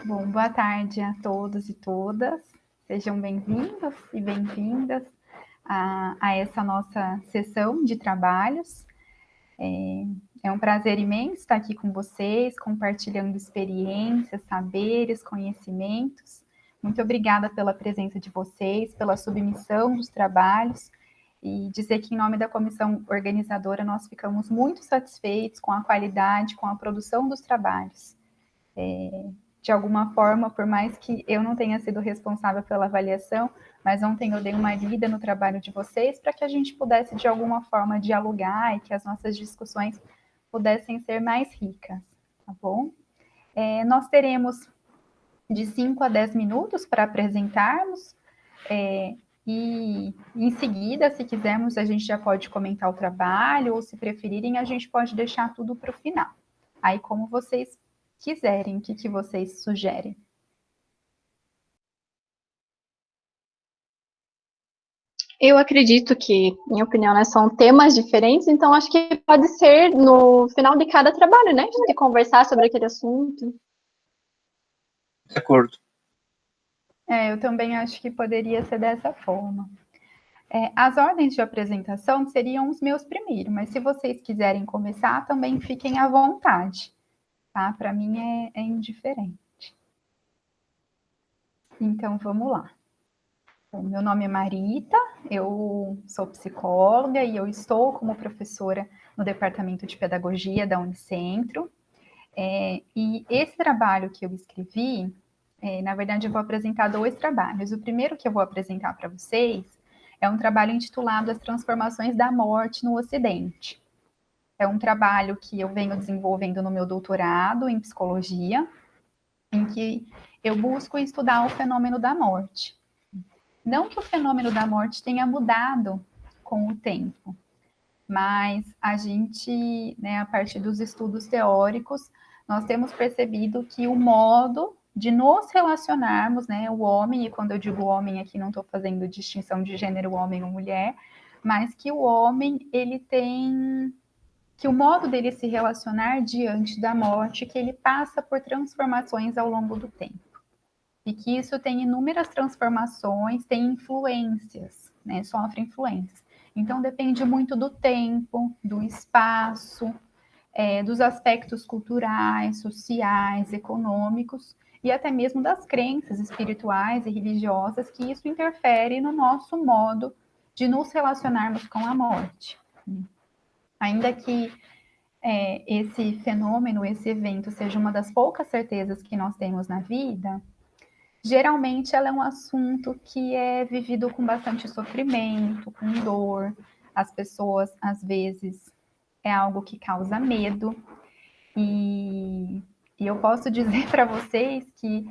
Bom, boa tarde a todos e todas. Sejam bem-vindos e bem-vindas a essa nossa sessão de trabalhos. É um prazer imenso estar aqui com vocês, compartilhando experiências, saberes, conhecimentos. Muito obrigada pela presença de vocês, pela submissão dos trabalhos, e dizer que, em nome da comissão organizadora, nós ficamos muito satisfeitos com a qualidade, com a produção dos trabalhos. De alguma forma, por mais que eu não tenha sido responsável pela avaliação, mas ontem eu dei uma lida no trabalho de vocês para que a gente pudesse, de alguma forma, dialogar e que as nossas discussões pudessem ser mais ricas, tá bom? Nós teremos de 5 a 10 minutos para apresentarmos, e em seguida, se quisermos, a gente já pode comentar o trabalho, ou se preferirem, a gente pode deixar tudo para o final. Aí, como vocês quiserem, o que vocês sugerem? Eu acredito que, minha opinião, né, são temas diferentes, então acho que pode ser no final de cada trabalho, né? A gente conversar sobre aquele assunto. De acordo. Eu também acho que poderia ser dessa forma. As ordens de apresentação seriam os meus primeiros, mas se vocês quiserem começar, também fiquem à vontade, tá? Para mim é indiferente. Então, vamos lá. Bom, meu nome é Marita, eu sou psicóloga e eu estou como professora no Departamento de Pedagogia da Unicentro. E esse trabalho que eu escrevi, na verdade, eu vou apresentar 2 trabalhos. O primeiro que eu vou apresentar para vocês é um trabalho intitulado As Transformações da Morte no Ocidente. É um trabalho que eu venho desenvolvendo no meu doutorado em psicologia, em que eu busco estudar o fenômeno da morte. Não que o fenômeno da morte tenha mudado com o tempo, mas a gente, né, a partir dos estudos teóricos, nós temos percebido que o modo de nos relacionarmos, né, o homem, e quando eu digo homem aqui não estou fazendo distinção de gênero homem ou mulher, mas que o homem, ele tem, que o modo dele se relacionar diante da morte, que ele passa por transformações ao longo do tempo. E que isso tem inúmeras transformações, tem influências, né, sofre influências. Então, depende muito do tempo, do espaço, dos aspectos culturais, sociais, econômicos e até mesmo das crenças espirituais e religiosas, que isso interfere no nosso modo de nos relacionarmos com a morte. Ainda que esse fenômeno, esse evento, seja uma das poucas certezas que nós temos na vida, geralmente ela é um assunto que é vivido com bastante sofrimento, com dor. As pessoas, às vezes, é algo que causa medo. E eu posso dizer para vocês que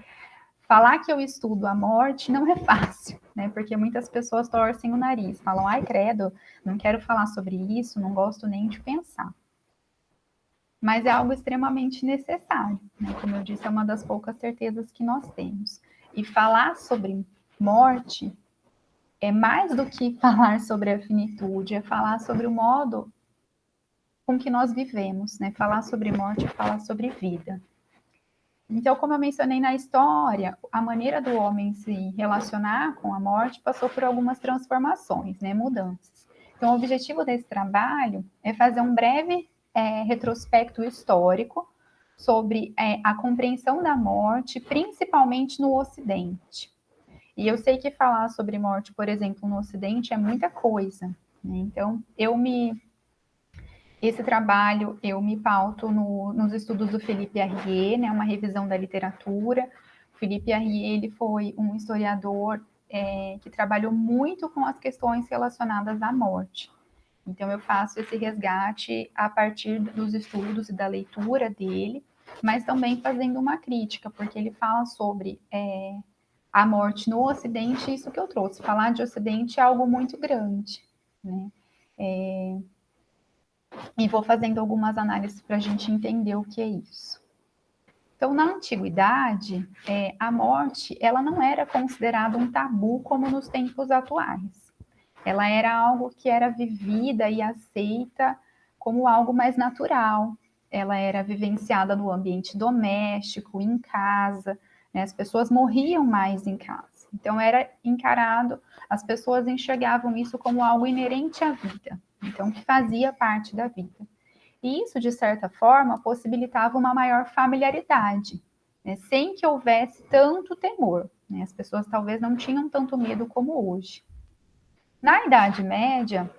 falar que eu estudo a morte não é fácil, né? Porque muitas pessoas torcem o nariz, falam, ai, credo, não quero falar sobre isso, não gosto nem de pensar. Mas é algo extremamente necessário, né? Como eu disse, é uma das poucas certezas que nós temos. E falar sobre morte é mais do que falar sobre a finitude, é falar sobre o modo com que nós vivemos, né? Falar sobre morte é falar sobre vida. Então, como eu mencionei na história, a maneira do homem se relacionar com a morte passou por algumas transformações, né? Mudanças. Então, o objetivo desse trabalho é fazer um breve retrospecto histórico sobre a compreensão da morte, principalmente no Ocidente. E eu sei que falar sobre morte, por exemplo, no Ocidente é muita coisa, né? Então, esse trabalho eu me pauto nos estudos do Philippe Arrier, né? Uma revisão da literatura. O Philippe Arrier, ele foi um historiador que trabalhou muito com as questões relacionadas à morte. Então, eu faço esse resgate a partir dos estudos e da leitura dele, mas também fazendo uma crítica, porque ele fala sobre a morte no Ocidente, isso que eu trouxe. Falar de Ocidente é algo muito grande, né? E vou fazendo algumas análises para a gente entender o que é isso. Então, na antiguidade, a morte ela não era considerada um tabu como nos tempos atuais. Ela era algo que era vivida e aceita como algo mais natural. Ela era vivenciada no ambiente doméstico, em casa. né? As pessoas morriam mais em casa. Então, era encarado, as pessoas enxergavam isso como algo inerente à vida, então, que fazia parte da vida. E isso, de certa forma, possibilitava uma maior familiaridade, né? Sem que houvesse tanto temor, né? As pessoas talvez não tinham tanto medo como hoje. Na Idade Média,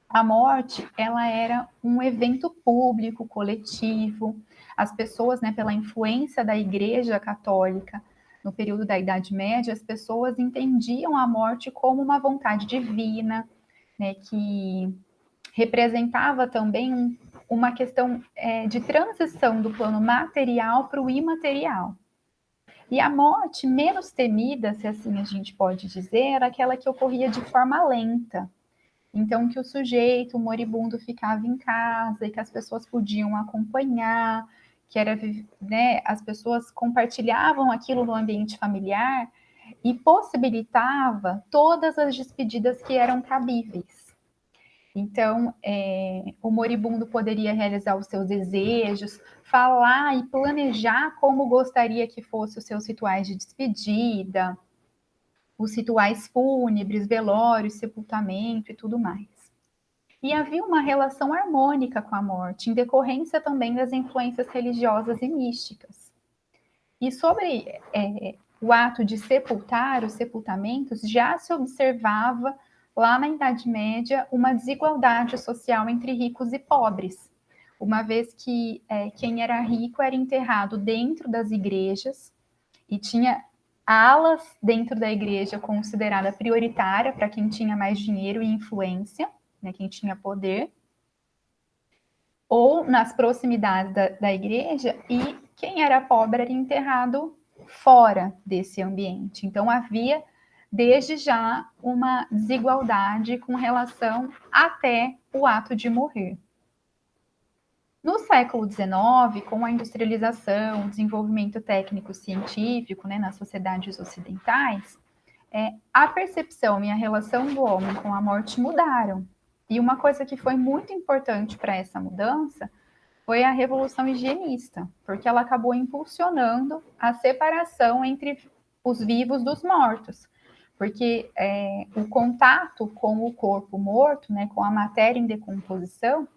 a morte, ela era um evento público, coletivo. As pessoas, né, pela influência da Igreja Católica, no período da Idade Média, as pessoas entendiam a morte como uma vontade divina, né, que representava também uma questão de transição do plano material para o imaterial. E a morte menos temida, se assim a gente pode dizer, era aquela que ocorria de forma lenta. Então, que o sujeito, o moribundo, ficava em casa e que as pessoas podiam acompanhar, que era, né, as pessoas compartilhavam aquilo no ambiente familiar e possibilitava todas as despedidas que eram cabíveis. Então, o moribundo poderia realizar os seus desejos, falar e planejar como gostaria que fossem os seus rituais de despedida, os rituais fúnebres, velórios, sepultamento e tudo mais. E havia uma relação harmônica com a morte, em decorrência também das influências religiosas e místicas. E sobre o ato de sepultar, os sepultamentos, já se observava lá na Idade Média uma desigualdade social entre ricos e pobres, uma vez que quem era rico era enterrado dentro das igrejas e tinha alas dentro da igreja considerada prioritária para quem tinha mais dinheiro e influência, né, quem tinha poder, ou nas proximidades da igreja, e quem era pobre era enterrado fora desse ambiente. Então, havia, desde já, uma desigualdade com relação até o ato de morrer. No século XIX, com a industrialização, o desenvolvimento técnico-científico, né, nas sociedades ocidentais, a percepção e a relação do homem com a morte mudaram. E uma coisa que foi muito importante para essa mudança foi a Revolução Higienista, porque ela acabou impulsionando a separação entre os vivos dos mortos. Porque o contato com o corpo morto, né, com a matéria em decomposição,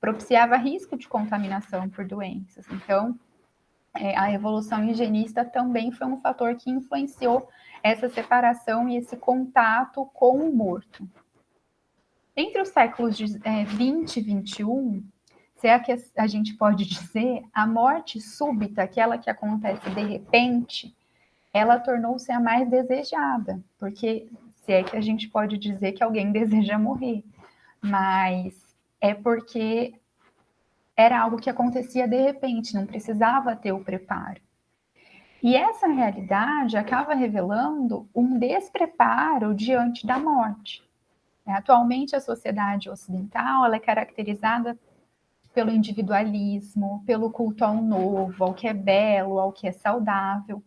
propiciava risco de contaminação por doenças. Então, a Revolução Higienista também foi um fator que influenciou essa separação e esse contato com o morto. Entre os séculos 20 e 21, se é que a gente pode dizer, a morte súbita, aquela que acontece de repente, ela tornou-se a mais desejada, porque se é que a gente pode dizer que alguém deseja morrer, mas é porque era algo que acontecia de repente, não precisava ter o preparo. E essa realidade acaba revelando um despreparo diante da morte. Atualmente, a sociedade ocidental ela é caracterizada pelo individualismo, pelo culto ao novo, ao que é belo, ao que é saudável.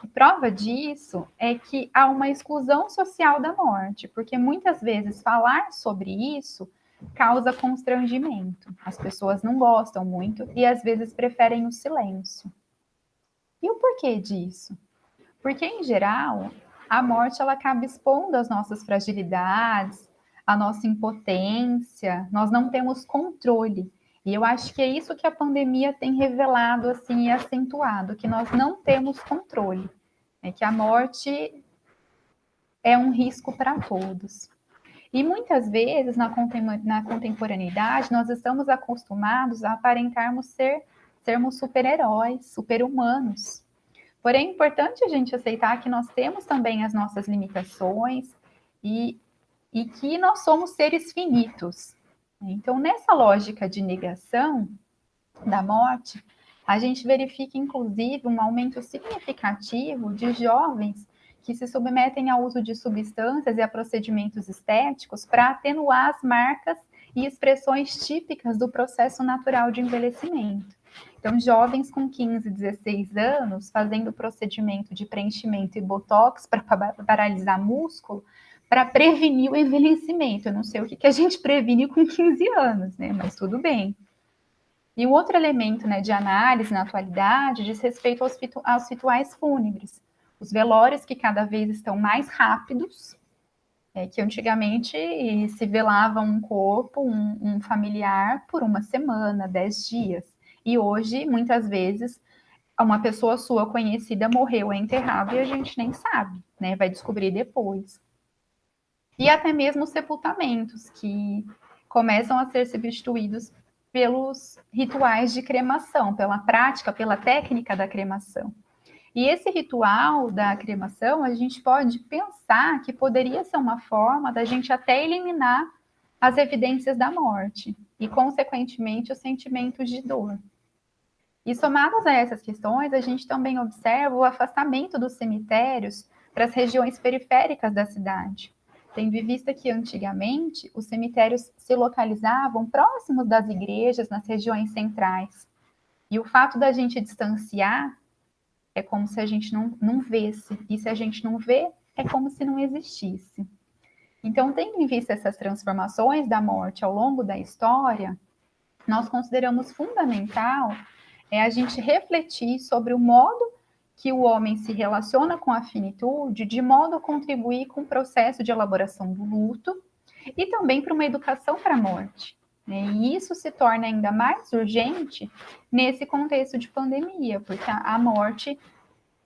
E prova disso é que há uma exclusão social da morte, porque muitas vezes falar sobre isso causa constrangimento. As pessoas não gostam muito e às vezes preferem o silêncio. E o porquê disso? Porque, em geral, a morte ela acaba expondo as nossas fragilidades, a nossa impotência, nós não temos controle. E eu acho que é isso que a pandemia tem revelado assim, e acentuado, que nós não temos controle, né? Que a morte é um risco para todos. E muitas vezes, na contemporaneidade, nós estamos acostumados a aparentarmos sermos super-heróis, super-humanos. Porém, é importante a gente aceitar que nós temos também as nossas limitações e que nós somos seres finitos. Então, nessa lógica de negação da morte, a gente verifica, inclusive, um aumento significativo de jovens que se submetem ao uso de substâncias e a procedimentos estéticos para atenuar as marcas e expressões típicas do processo natural de envelhecimento. Então, jovens com 15, 16 anos fazendo procedimento de preenchimento e botox para paralisar músculo para prevenir o envelhecimento. Eu não sei o que a gente previne com 15 anos, né? Mas tudo bem. E um outro elemento, né, de análise na atualidade diz respeito aos rituais fúnebres. Os velórios que cada vez estão mais rápidos, que antigamente se velava um corpo, um familiar, por uma semana, 10 dias. E hoje, muitas vezes, uma pessoa sua conhecida morreu, é enterrado e a gente nem sabe, né? Vai descobrir depois. E até mesmo os sepultamentos, que começam a ser substituídos pelos rituais de cremação, pela prática, pela técnica da cremação. E esse ritual da cremação, a gente pode pensar que poderia ser uma forma da gente até eliminar as evidências da morte e, consequentemente, os sentimentos de dor. E somados a essas questões, a gente também observa o afastamento dos cemitérios para as regiões periféricas da cidade, tendo em vista que antigamente os cemitérios se localizavam próximos das igrejas nas regiões centrais. E o fato da gente distanciar é como se a gente não vesse, e se a gente não vê, é como se não existisse. Então, tendo em vista essas transformações da morte ao longo da história, nós consideramos fundamental a gente refletir sobre o modo que o homem se relaciona com a finitude, de modo a contribuir com o processo de elaboração do luto e também para uma educação para a morte. E isso se torna ainda mais urgente nesse contexto de pandemia, porque a morte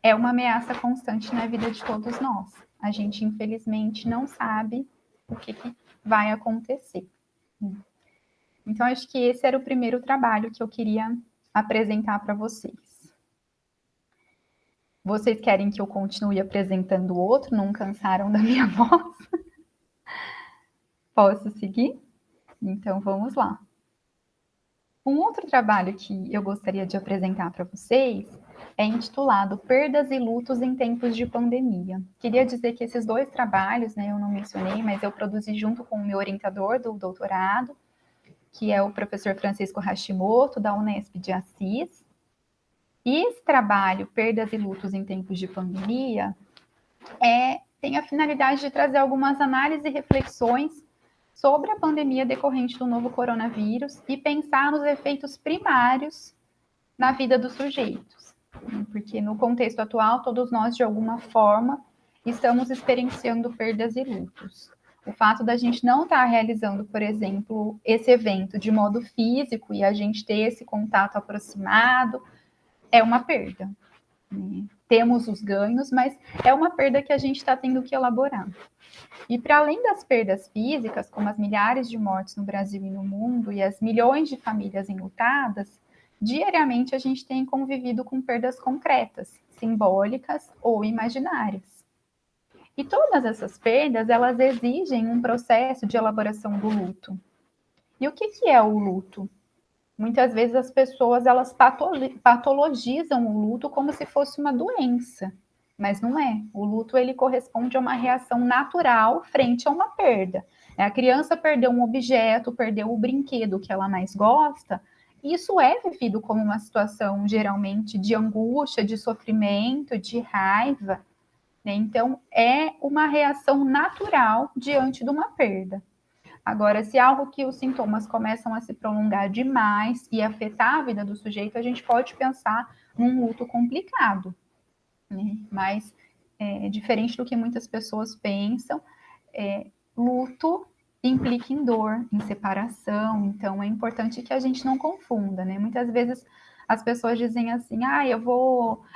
é uma ameaça constante na vida de todos nós. A gente, infelizmente, não sabe o que vai acontecer. Então, acho que esse era o primeiro trabalho que eu queria apresentar para vocês. Vocês querem que eu continue apresentando outro? Não cansaram da minha voz? Posso seguir? Então, vamos lá. Um outro trabalho que eu gostaria de apresentar para vocês é intitulado Perdas e Lutos em Tempos de Pandemia. Queria dizer que esses dois trabalhos, né, eu não mencionei, mas eu produzi junto com o meu orientador do doutorado, que é o professor Francisco Hashimoto, da Unesp de Assis. E esse trabalho, Perdas e Lutos em Tempos de Pandemia, tem a finalidade de trazer algumas análises e reflexões sobre a pandemia decorrente do novo coronavírus e pensar nos efeitos primários na vida dos sujeitos. Porque no contexto atual, todos nós, de alguma forma, estamos experienciando perdas e lutos. O fato da gente não estar realizando, por exemplo, esse evento de modo físico e a gente ter esse contato aproximado é uma perda. Temos os ganhos, mas é uma perda que a gente está tendo que elaborar. E para além das perdas físicas, como as milhares de mortes no Brasil e no mundo e as milhões de famílias enlutadas, diariamente a gente tem convivido com perdas concretas, simbólicas ou imaginárias. E todas essas perdas, elas exigem um processo de elaboração do luto. E o que é o luto? Muitas vezes as pessoas, elas patologizam o luto como se fosse uma doença, mas não é. O luto, ele corresponde a uma reação natural frente a uma perda. A criança perdeu um objeto, perdeu o brinquedo que ela mais gosta, isso é vivido como uma situação, geralmente, de angústia, de sofrimento, de raiva, né? Então, é uma reação natural diante de uma perda. Agora, se algo que os sintomas começam a se prolongar demais e afetar a vida do sujeito, a gente pode pensar num luto complicado, né? Mas, diferente do que muitas pessoas pensam, luto implica em dor, em separação, então é importante que a gente não confunda, né? Muitas vezes as pessoas dizem assim,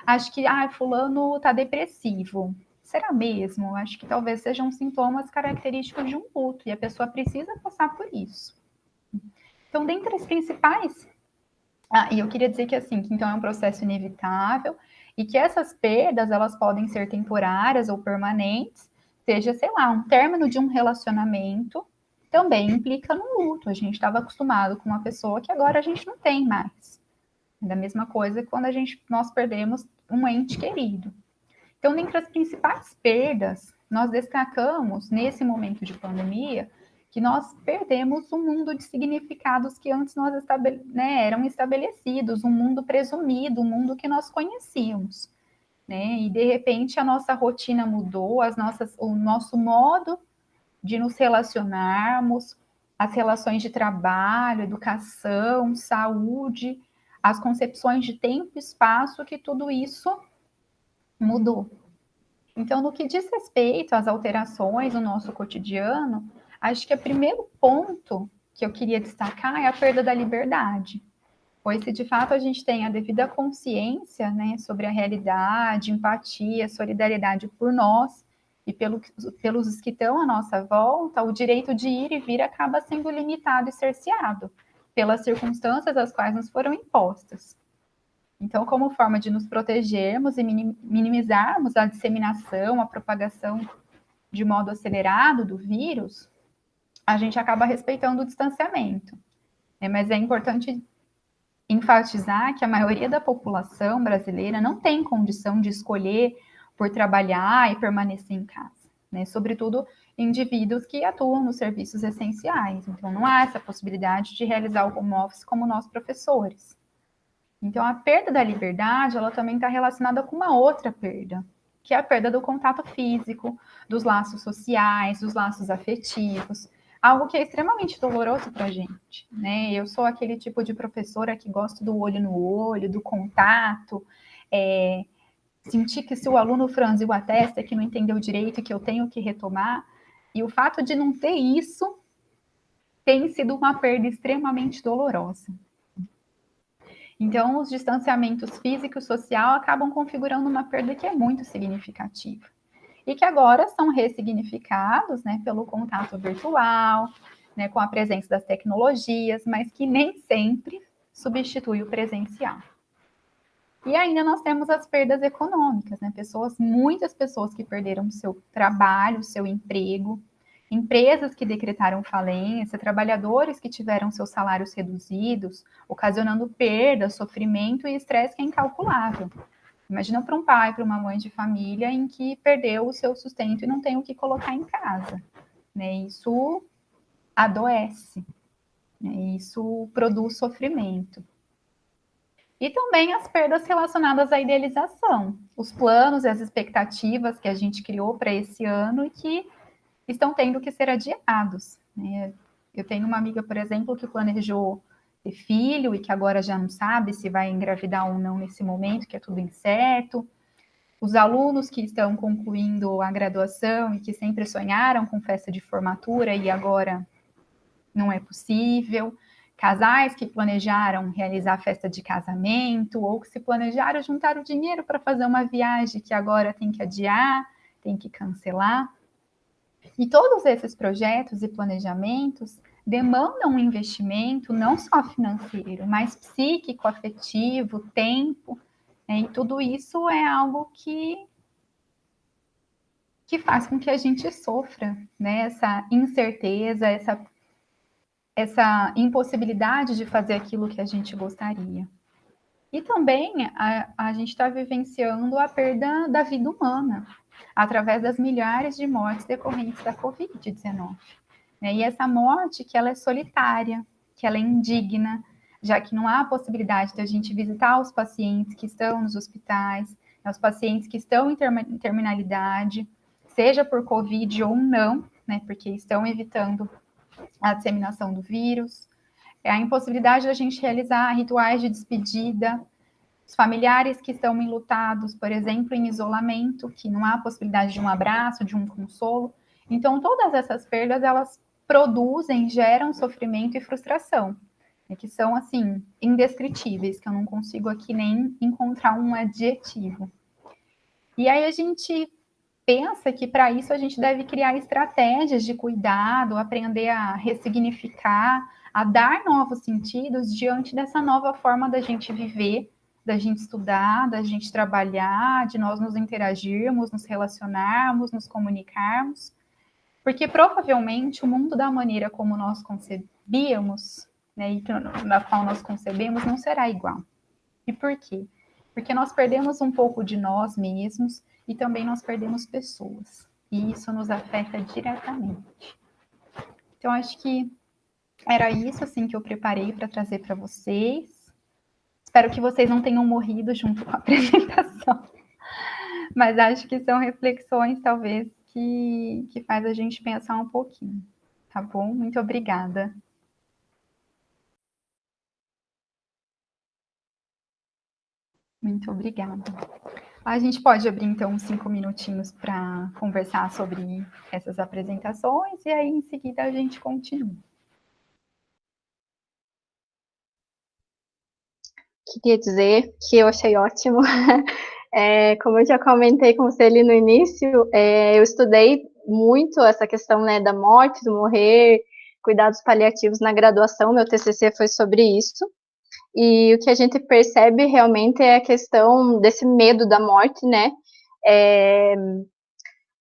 acho que fulano tá depressivo. Será mesmo? Acho que talvez sejam sintomas característicos de um luto e a pessoa precisa passar por isso. Então, dentre as principais... e eu queria dizer que assim, que então é um processo inevitável e que essas perdas, elas podem ser temporárias ou permanentes, seja, sei lá, um término de um relacionamento, também implica no luto. A gente estava acostumado com uma pessoa que agora a gente não tem mais. É a mesma coisa quando nós perdemos um ente querido. Então, dentre as principais perdas, nós destacamos, nesse momento de pandemia, que nós perdemos um mundo de significados que antes nós eram estabelecidos, um mundo presumido, um mundo que nós conhecíamos. Né? E, de repente, a nossa rotina mudou, o nosso modo de nos relacionarmos, as relações de trabalho, educação, saúde, as concepções de tempo e espaço, que tudo isso mudou. Então, no que diz respeito às alterações no nosso cotidiano, acho que o primeiro ponto que eu queria destacar é a perda da liberdade. Pois se de fato a gente tem a devida consciência, né, sobre a realidade, empatia, solidariedade por nós e pelos que estão à nossa volta, o direito de ir e vir acaba sendo limitado e cerceado pelas circunstâncias às quais nos foram impostas. Então, como forma de nos protegermos e minimizarmos a disseminação, a propagação de modo acelerado do vírus, a gente acaba respeitando o distanciamento. Mas é importante enfatizar que a maioria da população brasileira não tem condição de escolher por trabalhar e permanecer em casa, né? Sobretudo indivíduos que atuam nos serviços essenciais. Então, não há essa possibilidade de realizar o home office como nós professores. Então, a perda da liberdade, ela também está relacionada com uma outra perda, que é a perda do contato físico, dos laços sociais, dos laços afetivos, algo que é extremamente doloroso para a gente, né? Eu sou aquele tipo de professora que gosta do olho no olho, do contato, sentir que se o aluno franziu a testa, que não entendeu direito, que eu tenho que retomar, e o fato de não ter isso tem sido uma perda extremamente dolorosa. Então, os distanciamentos físico e social acabam configurando uma perda que é muito significativa. E que agora são ressignificados, né, pelo contato virtual, né, com a presença das tecnologias, mas que nem sempre substitui o presencial. E ainda nós temos as perdas econômicas, né? Muitas pessoas que perderam seu trabalho, seu emprego, empresas que decretaram falência, trabalhadores que tiveram seus salários reduzidos, ocasionando perda, sofrimento e estresse que é incalculável. Imagina para um pai, para uma mãe de família em que perdeu o seu sustento e não tem o que colocar em casa, né? Isso adoece, né? Isso produz sofrimento. E também as perdas relacionadas à idealização, os planos e as expectativas que a gente criou para esse ano e que estão tendo que ser adiados, né? Eu tenho uma amiga, por exemplo, que planejou ter filho e que agora já não sabe se vai engravidar ou não nesse momento, que é tudo incerto. Os alunos que estão concluindo a graduação e que sempre sonharam com festa de formatura e agora não é possível. Casais que planejaram realizar festa de casamento ou que se planejaram juntar o dinheiro para fazer uma viagem que agora tem que adiar, tem que cancelar. E todos esses projetos e planejamentos demandam um investimento não só financeiro, mas psíquico, afetivo, tempo, né? E tudo isso é algo que faz com que a gente sofra, né? Essa incerteza, essa impossibilidade de fazer aquilo que a gente gostaria. E também a gente está vivenciando a perda da vida humana, através das milhares de mortes decorrentes da Covid-19. Né? E essa morte que ela é solitária, que ela é indigna, já que não há possibilidade de a gente visitar os pacientes que estão nos hospitais, né, os pacientes que estão em terminalidade, seja por Covid ou não, né, porque estão evitando a disseminação do vírus, a impossibilidade da gente realizar rituais de despedida, os familiares que estão enlutados, por exemplo, em isolamento, que não há possibilidade de um abraço, de um consolo. Então, todas essas perdas, elas produzem, geram sofrimento e frustração, né, que são, assim, indescritíveis, que eu não consigo aqui nem encontrar um adjetivo. E aí a gente pensa que para isso a gente deve criar estratégias de cuidado, aprender a ressignificar, a dar novos sentidos diante dessa nova forma da gente viver, da gente estudar, da gente trabalhar, de nós nos interagirmos, nos relacionarmos, nos comunicarmos, porque provavelmente o mundo da maneira como nós concebíamos, né, e na qual nós concebemos, não será igual. E por quê? Porque nós perdemos um pouco de nós mesmos e também nós perdemos pessoas. E isso nos afeta diretamente. Então, acho que era isso, assim, que eu preparei para trazer para vocês. Espero que vocês não tenham morrido junto com a apresentação. Mas acho que são reflexões, talvez, que faz a gente pensar um pouquinho. Tá tá bom? Muito obrigada. Muito obrigada. A gente pode abrir, então, uns 5 minutinhos para conversar sobre essas apresentações e aí, em seguida, a gente continua. Queria dizer que eu achei ótimo. Como eu já comentei com você ali no início, eu estudei muito essa questão, né, da morte, do morrer, cuidados paliativos na graduação, meu TCC foi sobre isso. E o que a gente percebe realmente é a questão desse medo da morte, né?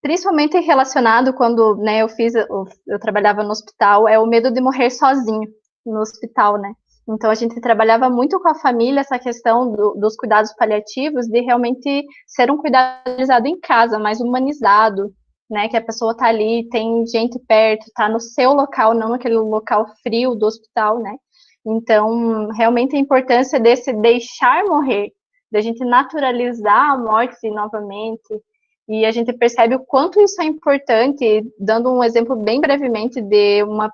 Principalmente relacionado quando, né, eu trabalhava no hospital, é o medo de morrer sozinho no hospital, né? Então a gente trabalhava muito com a família essa questão dos cuidados paliativos, de realmente ser um cuidado realizado em casa, mais humanizado, né? Que a pessoa tá ali, tem gente perto, tá no seu local, não naquele local frio do hospital, né? Então, realmente a importância desse deixar morrer, da gente naturalizar a morte novamente, e a gente percebe o quanto isso é importante, dando um exemplo bem brevemente de uma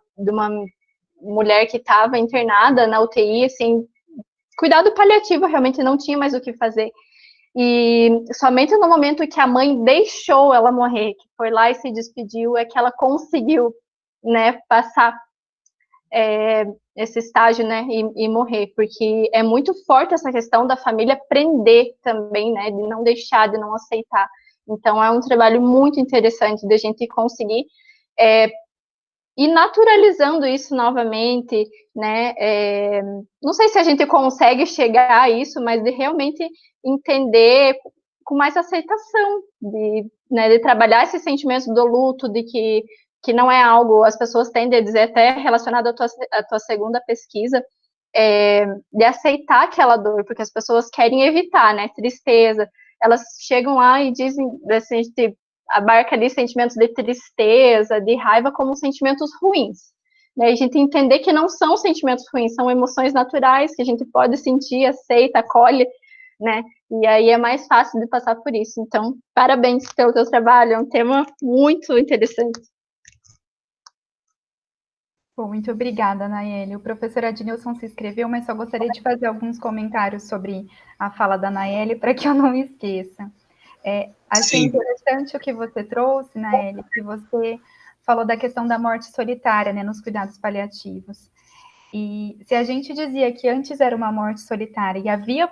mulher que estava internada na UTI, assim, cuidado paliativo, realmente não tinha mais o que fazer. E somente no momento que a mãe deixou ela morrer, que foi lá e se despediu, é que ela conseguiu, né, passar esse estágio, né, e morrer, porque é muito forte essa questão da família prender também, né, de não deixar, de não aceitar. Então, é um trabalho muito interessante de a gente conseguir ir naturalizando isso novamente, né? Não sei se a gente consegue chegar a isso, mas de realmente entender com mais aceitação, né, de trabalhar esses sentimentos do luto, de que não é algo, as pessoas tendem a dizer, até relacionado à tua segunda pesquisa, de aceitar aquela dor, porque as pessoas querem evitar, né, tristeza, elas chegam lá e dizem, assim, abarca ali sentimentos de tristeza, de raiva como sentimentos ruins, né, a gente entender que não são sentimentos ruins, são emoções naturais, que a gente pode sentir, aceita, acolhe, né, e aí é mais fácil de passar por isso. Então, parabéns pelo teu trabalho, é um tema muito interessante. Bom, muito obrigada, Nayeli. O professor Adnilson se inscreveu, mas só gostaria de fazer alguns comentários sobre a fala da Nayeli, para que eu não esqueça. Achei Sim. interessante o que você trouxe, Nayeli, que você falou da questão da morte solitária, né, nos cuidados paliativos. E se a gente dizia que antes era uma morte solitária e havia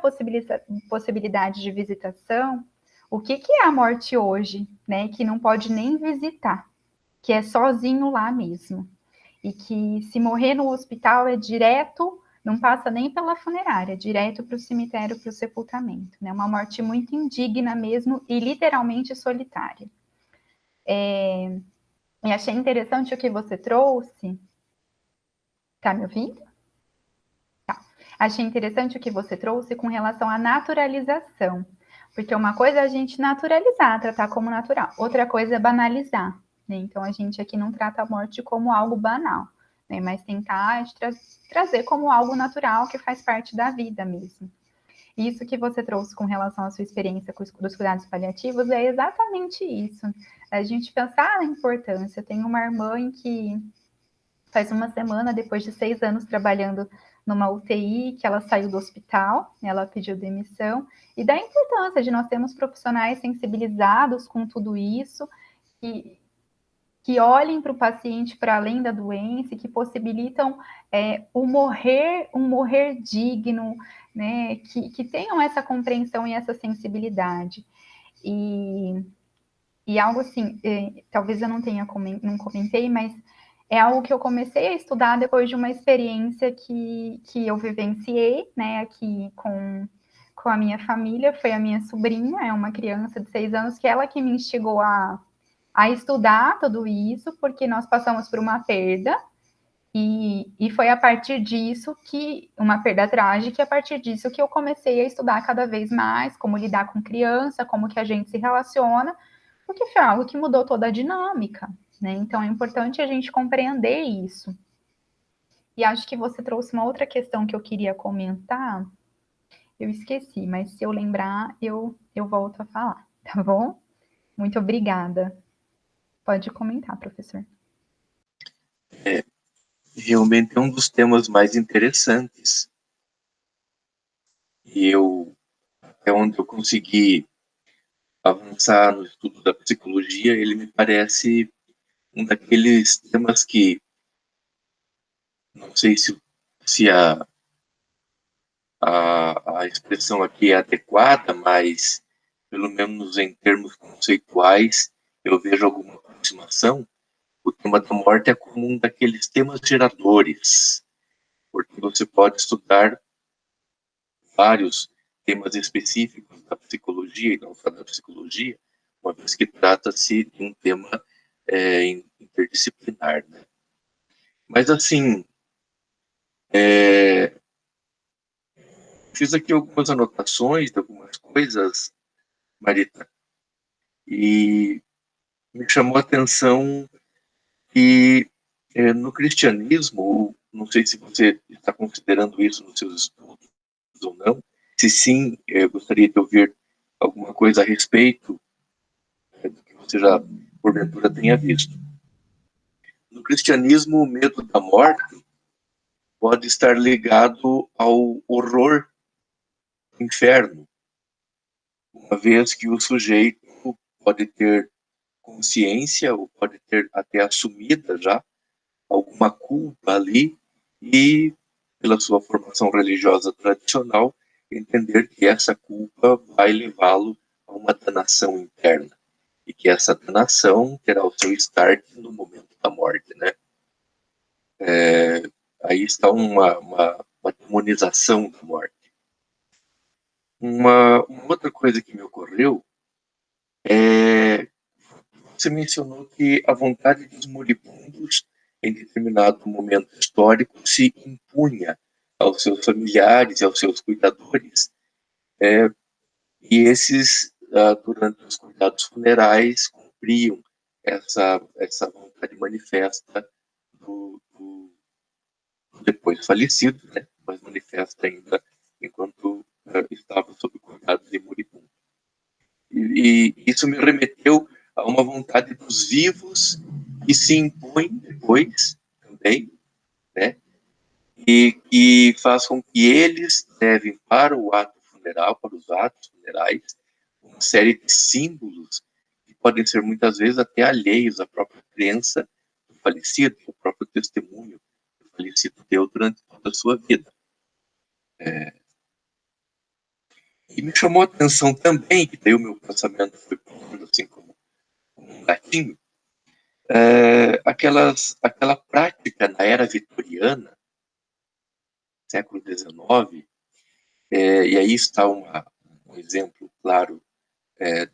possibilidade de visitação, o que é a morte hoje, né, que não pode nem visitar, que é sozinho lá mesmo? E que se morrer no hospital é direto, não passa nem pela funerária, é direto para o cemitério, para o sepultamento, né? Uma morte muito indigna mesmo e literalmente solitária. E achei interessante o que você trouxe. Tá me ouvindo? Tá. Achei interessante o que você trouxe com relação à naturalização. Porque uma coisa é a gente naturalizar, tratar como natural. Outra coisa é banalizar. Né? Então, a gente aqui não trata a morte como algo banal, né? Mas tentar trazer como algo natural que faz parte da vida mesmo. Isso que você trouxe com relação à sua experiência com dos cuidados paliativos é exatamente isso. A gente pensar na importância. Tem uma irmã em que faz uma semana, depois de 6 anos trabalhando numa UTI, que ela saiu do hospital, ela pediu demissão, e da importância de nós termos profissionais sensibilizados com tudo isso, que olhem para o paciente para além da doença, que possibilitam um morrer digno, né, que tenham essa compreensão e essa sensibilidade. E algo assim, talvez eu não comentei, mas é algo que eu comecei a estudar depois de uma experiência que eu vivenciei, né, aqui com a minha família. Foi a minha sobrinha, é uma criança de 6 anos, que ela que me instigou a estudar tudo isso, porque nós passamos por uma perda, e foi a partir disso uma perda trágica, e a partir disso que eu comecei a estudar cada vez mais como lidar com criança, como que a gente se relaciona, porque foi algo que mudou toda a dinâmica, né? Então é importante a gente compreender isso. E acho que você trouxe uma outra questão que eu queria comentar, eu esqueci, mas se eu lembrar, eu volto a falar, tá bom? Muito obrigada. Pode comentar, professor. realmente é um dos temas mais interessantes. E é onde eu consegui avançar no estudo da psicologia, ele me parece um daqueles temas que, não sei se a expressão aqui é adequada, mas, pelo menos em termos conceituais, eu vejo alguma aproximação. O tema da morte é como um daqueles temas geradores, porque você pode estudar vários temas específicos da psicologia, e não só da psicologia, uma vez que trata-se de um tema interdisciplinar, né? Mas, assim, fiz aqui algumas anotações de algumas coisas, Marita, e me chamou a atenção que no cristianismo, não sei se você está considerando isso nos seus estudos ou não, se sim, eu gostaria de ouvir alguma coisa a respeito do que você já, porventura, tenha visto. No cristianismo, o medo da morte pode estar ligado ao horror do inferno, uma vez que o sujeito pode ter consciência ou pode ter até assumida já alguma culpa ali e, pela sua formação religiosa tradicional, entender que essa culpa vai levá-lo a uma danação interna e que essa danação terá o seu start no momento da morte, né? Aí está uma demonização da morte. Uma outra coisa que me ocorreu é você mencionou que a vontade dos moribundos em determinado momento histórico se impunha aos seus familiares e aos seus cuidadores, e esses, durante os cuidados funerais, cumpriam essa vontade manifesta do depois falecido, né? Mas manifesta ainda enquanto estava sob cuidado de moribundo. E isso me remeteu a uma vontade dos vivos que se impõe depois também, né? E faz com que eles levem para o ato funeral, para os atos funerais, uma série de símbolos que podem ser muitas vezes até alheios à própria crença do falecido, o próprio testemunho que o falecido deu durante toda a sua vida. E me chamou a atenção também, que daí o meu pensamento foi assim como um gatinho, aquela prática na era vitoriana, século XIX, e aí está um exemplo claro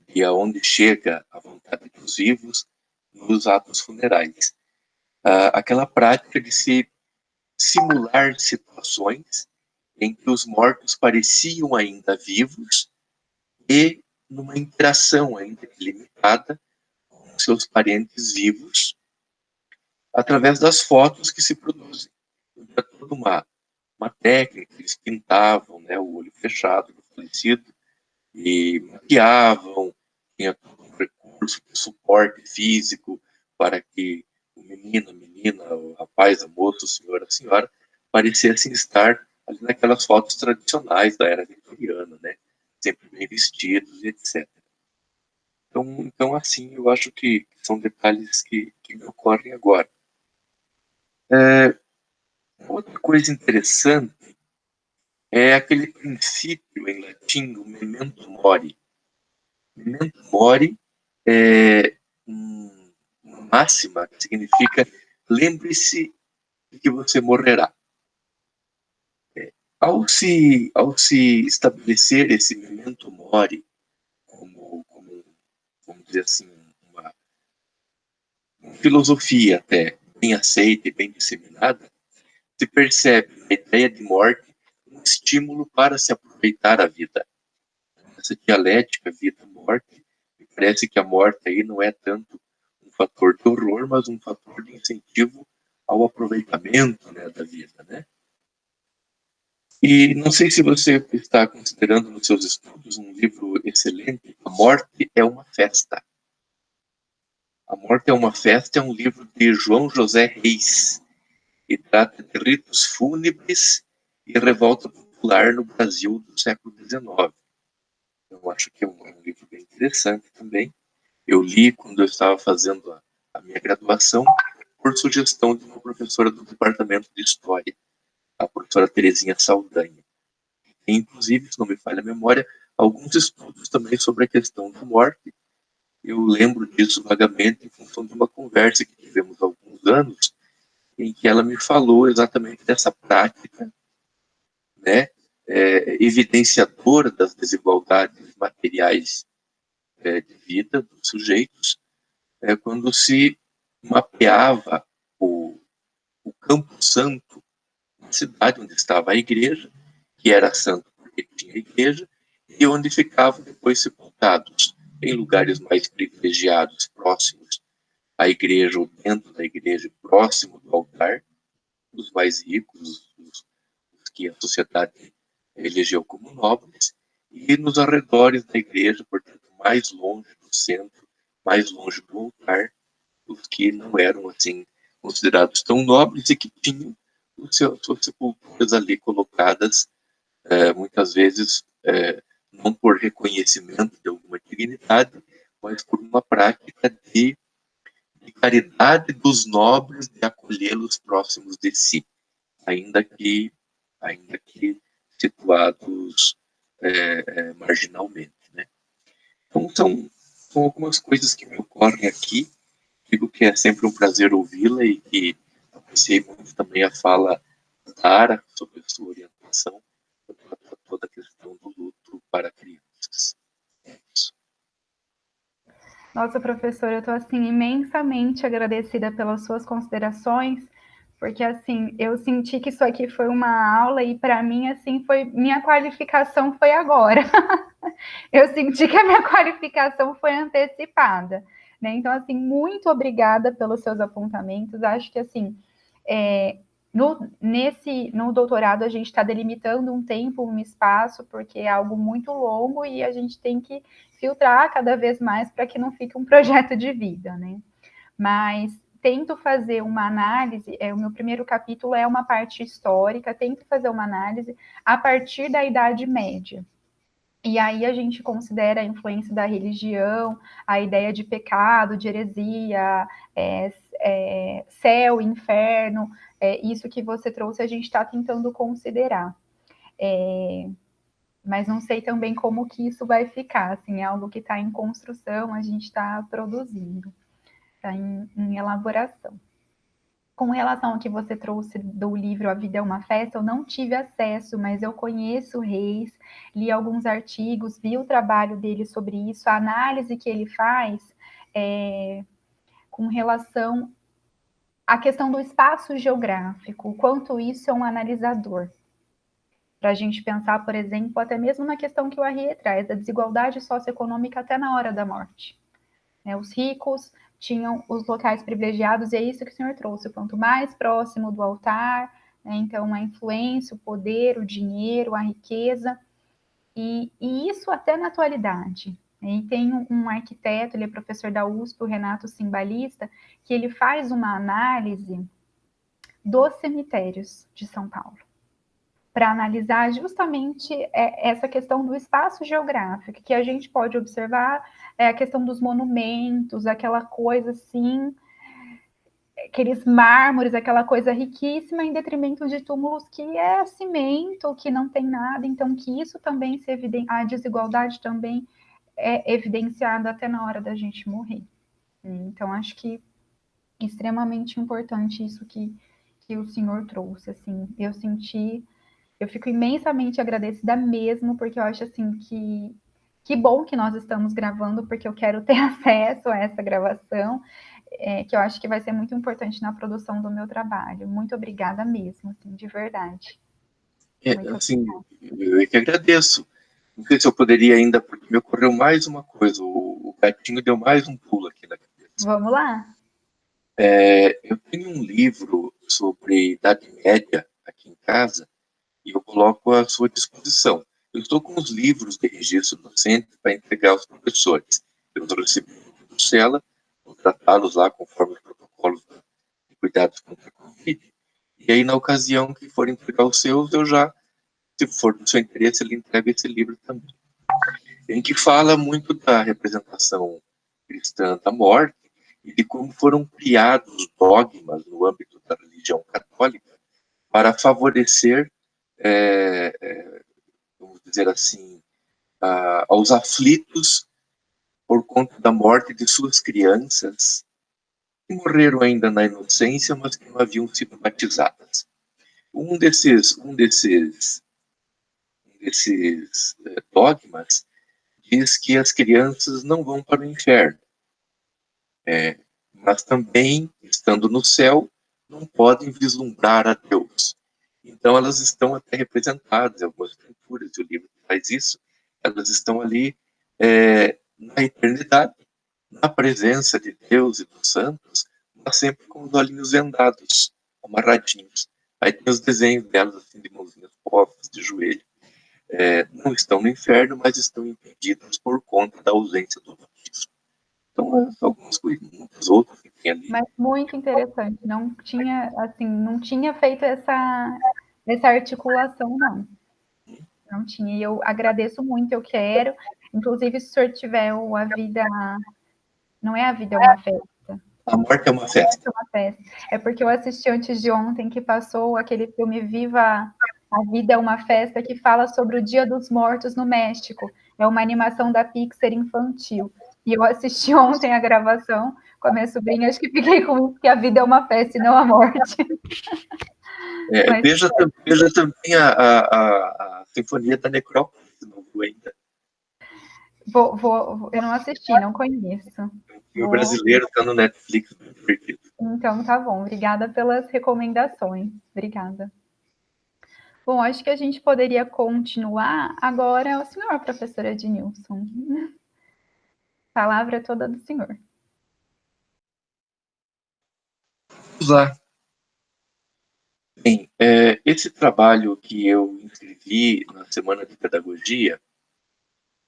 de aonde chega a vontade dos vivos nos atos funerais. Aquela prática de se simular situações em que os mortos pareciam ainda vivos e numa interação ainda limitada com seus parentes vivos através das fotos que se produzem. Então, é toda uma técnica, eles pintavam, né, o olho fechado do falecido e maquiavam, tinha todo um recurso de suporte físico para que o menino, a menina, o rapaz, a moça, o senhor, a senhora, parecessem estar ali naquelas fotos tradicionais da era vitoriana, né, sempre bem vestidos e etc. Então, assim, eu acho que são detalhes que me ocorrem agora. Outra coisa interessante é aquele princípio em latim, o memento mori. Memento mori é uma máxima que significa lembre-se de que você morrerá. Ao se estabelecer esse memento mori como vamos dizer assim, uma filosofia até bem aceita e bem disseminada, se percebe na ideia de morte um estímulo para se aproveitar a vida. Essa dialética vida-morte, me parece que a morte aí não é tanto um fator de horror, mas um fator de incentivo ao aproveitamento, né, da vida, né? E não sei se você está considerando nos seus estudos um livro excelente, A Morte é uma Festa. A Morte é uma Festa é um livro de João José Reis. e trata de ritos fúnebres e revolta popular no Brasil do século XIX. Eu acho que é um livro bem interessante também. Eu li quando eu estava fazendo a minha graduação, por sugestão de uma professora do Departamento de História, a professora Terezinha Saldanha. E, inclusive, se não me falha a memória, alguns estudos também sobre a questão da morte. Eu lembro disso vagamente em função de uma conversa que tivemos há alguns anos, em que ela me falou exatamente dessa prática, né, evidenciadora das desigualdades materiais de vida dos sujeitos, quando se mapeava o Campo Santo, na cidade onde estava a igreja, que era santo porque tinha igreja, e onde ficavam depois sepultados, em lugares mais privilegiados, próximos à igreja ou dentro da igreja, próximo do altar, os mais ricos, os que a sociedade elegeu como nobres, e nos arredores da igreja, portanto, mais longe do centro, mais longe do altar, os que não eram assim considerados tão nobres e que tinham suas sepulturas ali colocadas, muitas vezes não por reconhecimento de alguma dignidade, mas por uma prática de caridade dos nobres de acolhê-los próximos de si, ainda que situados marginalmente, né? Então são algumas coisas que me ocorrem aqui. Digo que é sempre um prazer ouvi-la e que apreciei muito também a fala da Tara sobre a sua orientação, sobre toda a questão do luto para crianças. É isso. Nossa, professora, eu estou assim imensamente agradecida pelas suas considerações, porque assim, eu senti que isso aqui foi uma aula e para mim assim foi minha qualificação foi agora. Eu senti que a minha qualificação foi antecipada, né? Então assim, muito obrigada pelos seus apontamentos. Acho que assim, no doutorado a gente está delimitando um tempo, um espaço, porque é algo muito longo e a gente tem que filtrar cada vez mais para que não fique um projeto de vida, né? Mas tento fazer uma análise, o meu primeiro capítulo é uma parte histórica, tento fazer uma análise a partir da Idade Média. E aí a gente considera a influência da religião, a ideia de pecado, de heresia, céu, inferno, isso que você trouxe a gente está tentando considerar. Mas não sei também como que isso vai ficar, assim, é algo que está em construção, a gente está produzindo, está em elaboração. Com relação ao que você trouxe do livro A Vida é uma Festa, eu não tive acesso, mas eu conheço o Reis, li alguns artigos, vi o trabalho dele sobre isso, a análise que ele faz com relação à questão do espaço geográfico, o quanto isso é um analisador. Para a gente pensar, por exemplo, até mesmo na questão que o Arrier traz, da desigualdade socioeconômica até na hora da morte. Os ricos tinham os locais privilegiados, e é isso que o senhor trouxe, quanto mais próximo do altar, então a influência, o poder, o dinheiro, a riqueza, e isso até na atualidade. E tem um arquiteto, ele é professor da USP, o Renato Simbalista, que ele faz uma análise dos cemitérios de São Paulo, para analisar justamente essa questão do espaço geográfico, que a gente pode observar a questão dos monumentos, aquela coisa assim, aqueles mármores, aquela coisa riquíssima, em detrimento de túmulos que é cimento, que não tem nada, então que isso também se evidencia, a desigualdade também é evidenciada até na hora da gente morrer. Então, acho que é extremamente importante isso que o senhor trouxe, assim, eu fico imensamente agradecida mesmo, porque eu acho assim que bom que nós estamos gravando, porque eu quero ter acesso a essa gravação, que eu acho que vai ser muito importante na produção do meu trabalho. Muito obrigada mesmo, assim, de verdade. Assim, eu é que agradeço. Não sei se eu poderia ainda, porque me ocorreu mais uma coisa, o gatinho deu mais um pulo aqui na cabeça. Vamos lá. Eu tenho um livro sobre Idade Média aqui em casa, e eu coloco à sua disposição. Eu estou com os livros de registro docente para entregar aos professores. Eu recebi de Bruxelas, vou tratá-los lá conforme os protocolos de cuidados contra a Covid, E aí, na ocasião que for entregar os seus, eu já, se for do seu interesse, ele entrega esse livro também. Em que fala muito da representação cristã da morte e de como foram criados dogmas no âmbito da religião católica para favorecer, vamos dizer assim, aos aflitos por conta da morte de suas crianças que morreram ainda na inocência, mas que não haviam sido batizadas. Um desses dogmas diz que as crianças não vão para o inferno, mas também, estando no céu, não podem vislumbrar a Deus. Então, elas estão até representadas em algumas escrituras, e o livro faz isso, elas estão ali na eternidade, na presença de Deus e dos santos, mas sempre com os olhinhos vendados, amarradinhos. Aí tem os desenhos delas, assim, de mãozinhas postas, de joelho. Não estão no inferno, mas estão impedidas por conta da ausência do batismo. Então, algumas coisas, muitas outras que tem ali. Mas muito interessante. Não tinha, assim, não tinha feito essa articulação, não. Não tinha. E eu agradeço muito, eu quero. Inclusive, se o senhor tiver o A Vida... Não é A Vida é uma Festa? A morte é uma festa. É uma festa. É porque eu assisti antes de ontem, que passou aquele filme Viva a Vida é uma Festa, que fala sobre o Dia dos Mortos no México. É uma animação da Pixar infantil. E eu assisti ontem a gravação com a minha sobrinha, acho que fiquei com que a vida é uma festa e não a morte. Mas, veja também a Sinfonia da Necrópole, se não viu ainda. Eu não assisti, não conheço. O brasileiro está no Netflix. Então, tá bom. Obrigada pelas recomendações. Obrigada. Bom, acho que a gente poderia continuar. Agora é o senhor, professora Ednilson. A palavra é toda do senhor. Vamos lá. Bem, esse trabalho que eu escrevi na Semana de Pedagogia,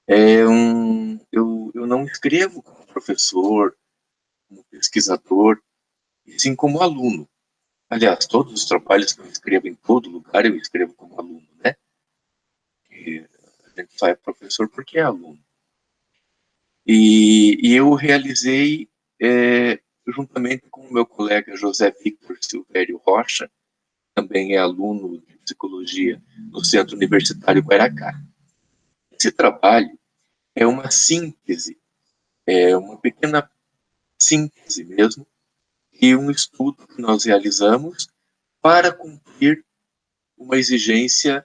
eu não escrevo como professor, como pesquisador, e sim como aluno. Aliás, todos os trabalhos que eu escrevo em todo lugar, eu escrevo como aluno, né? E a gente só é professor porque é aluno. E eu realizei, juntamente com o meu colega José Victor Silvério Rocha, também é aluno de psicologia no Centro Universitário Guaracá. Esse trabalho é uma síntese, uma pequena síntese mesmo, de um estudo que nós realizamos para cumprir uma exigência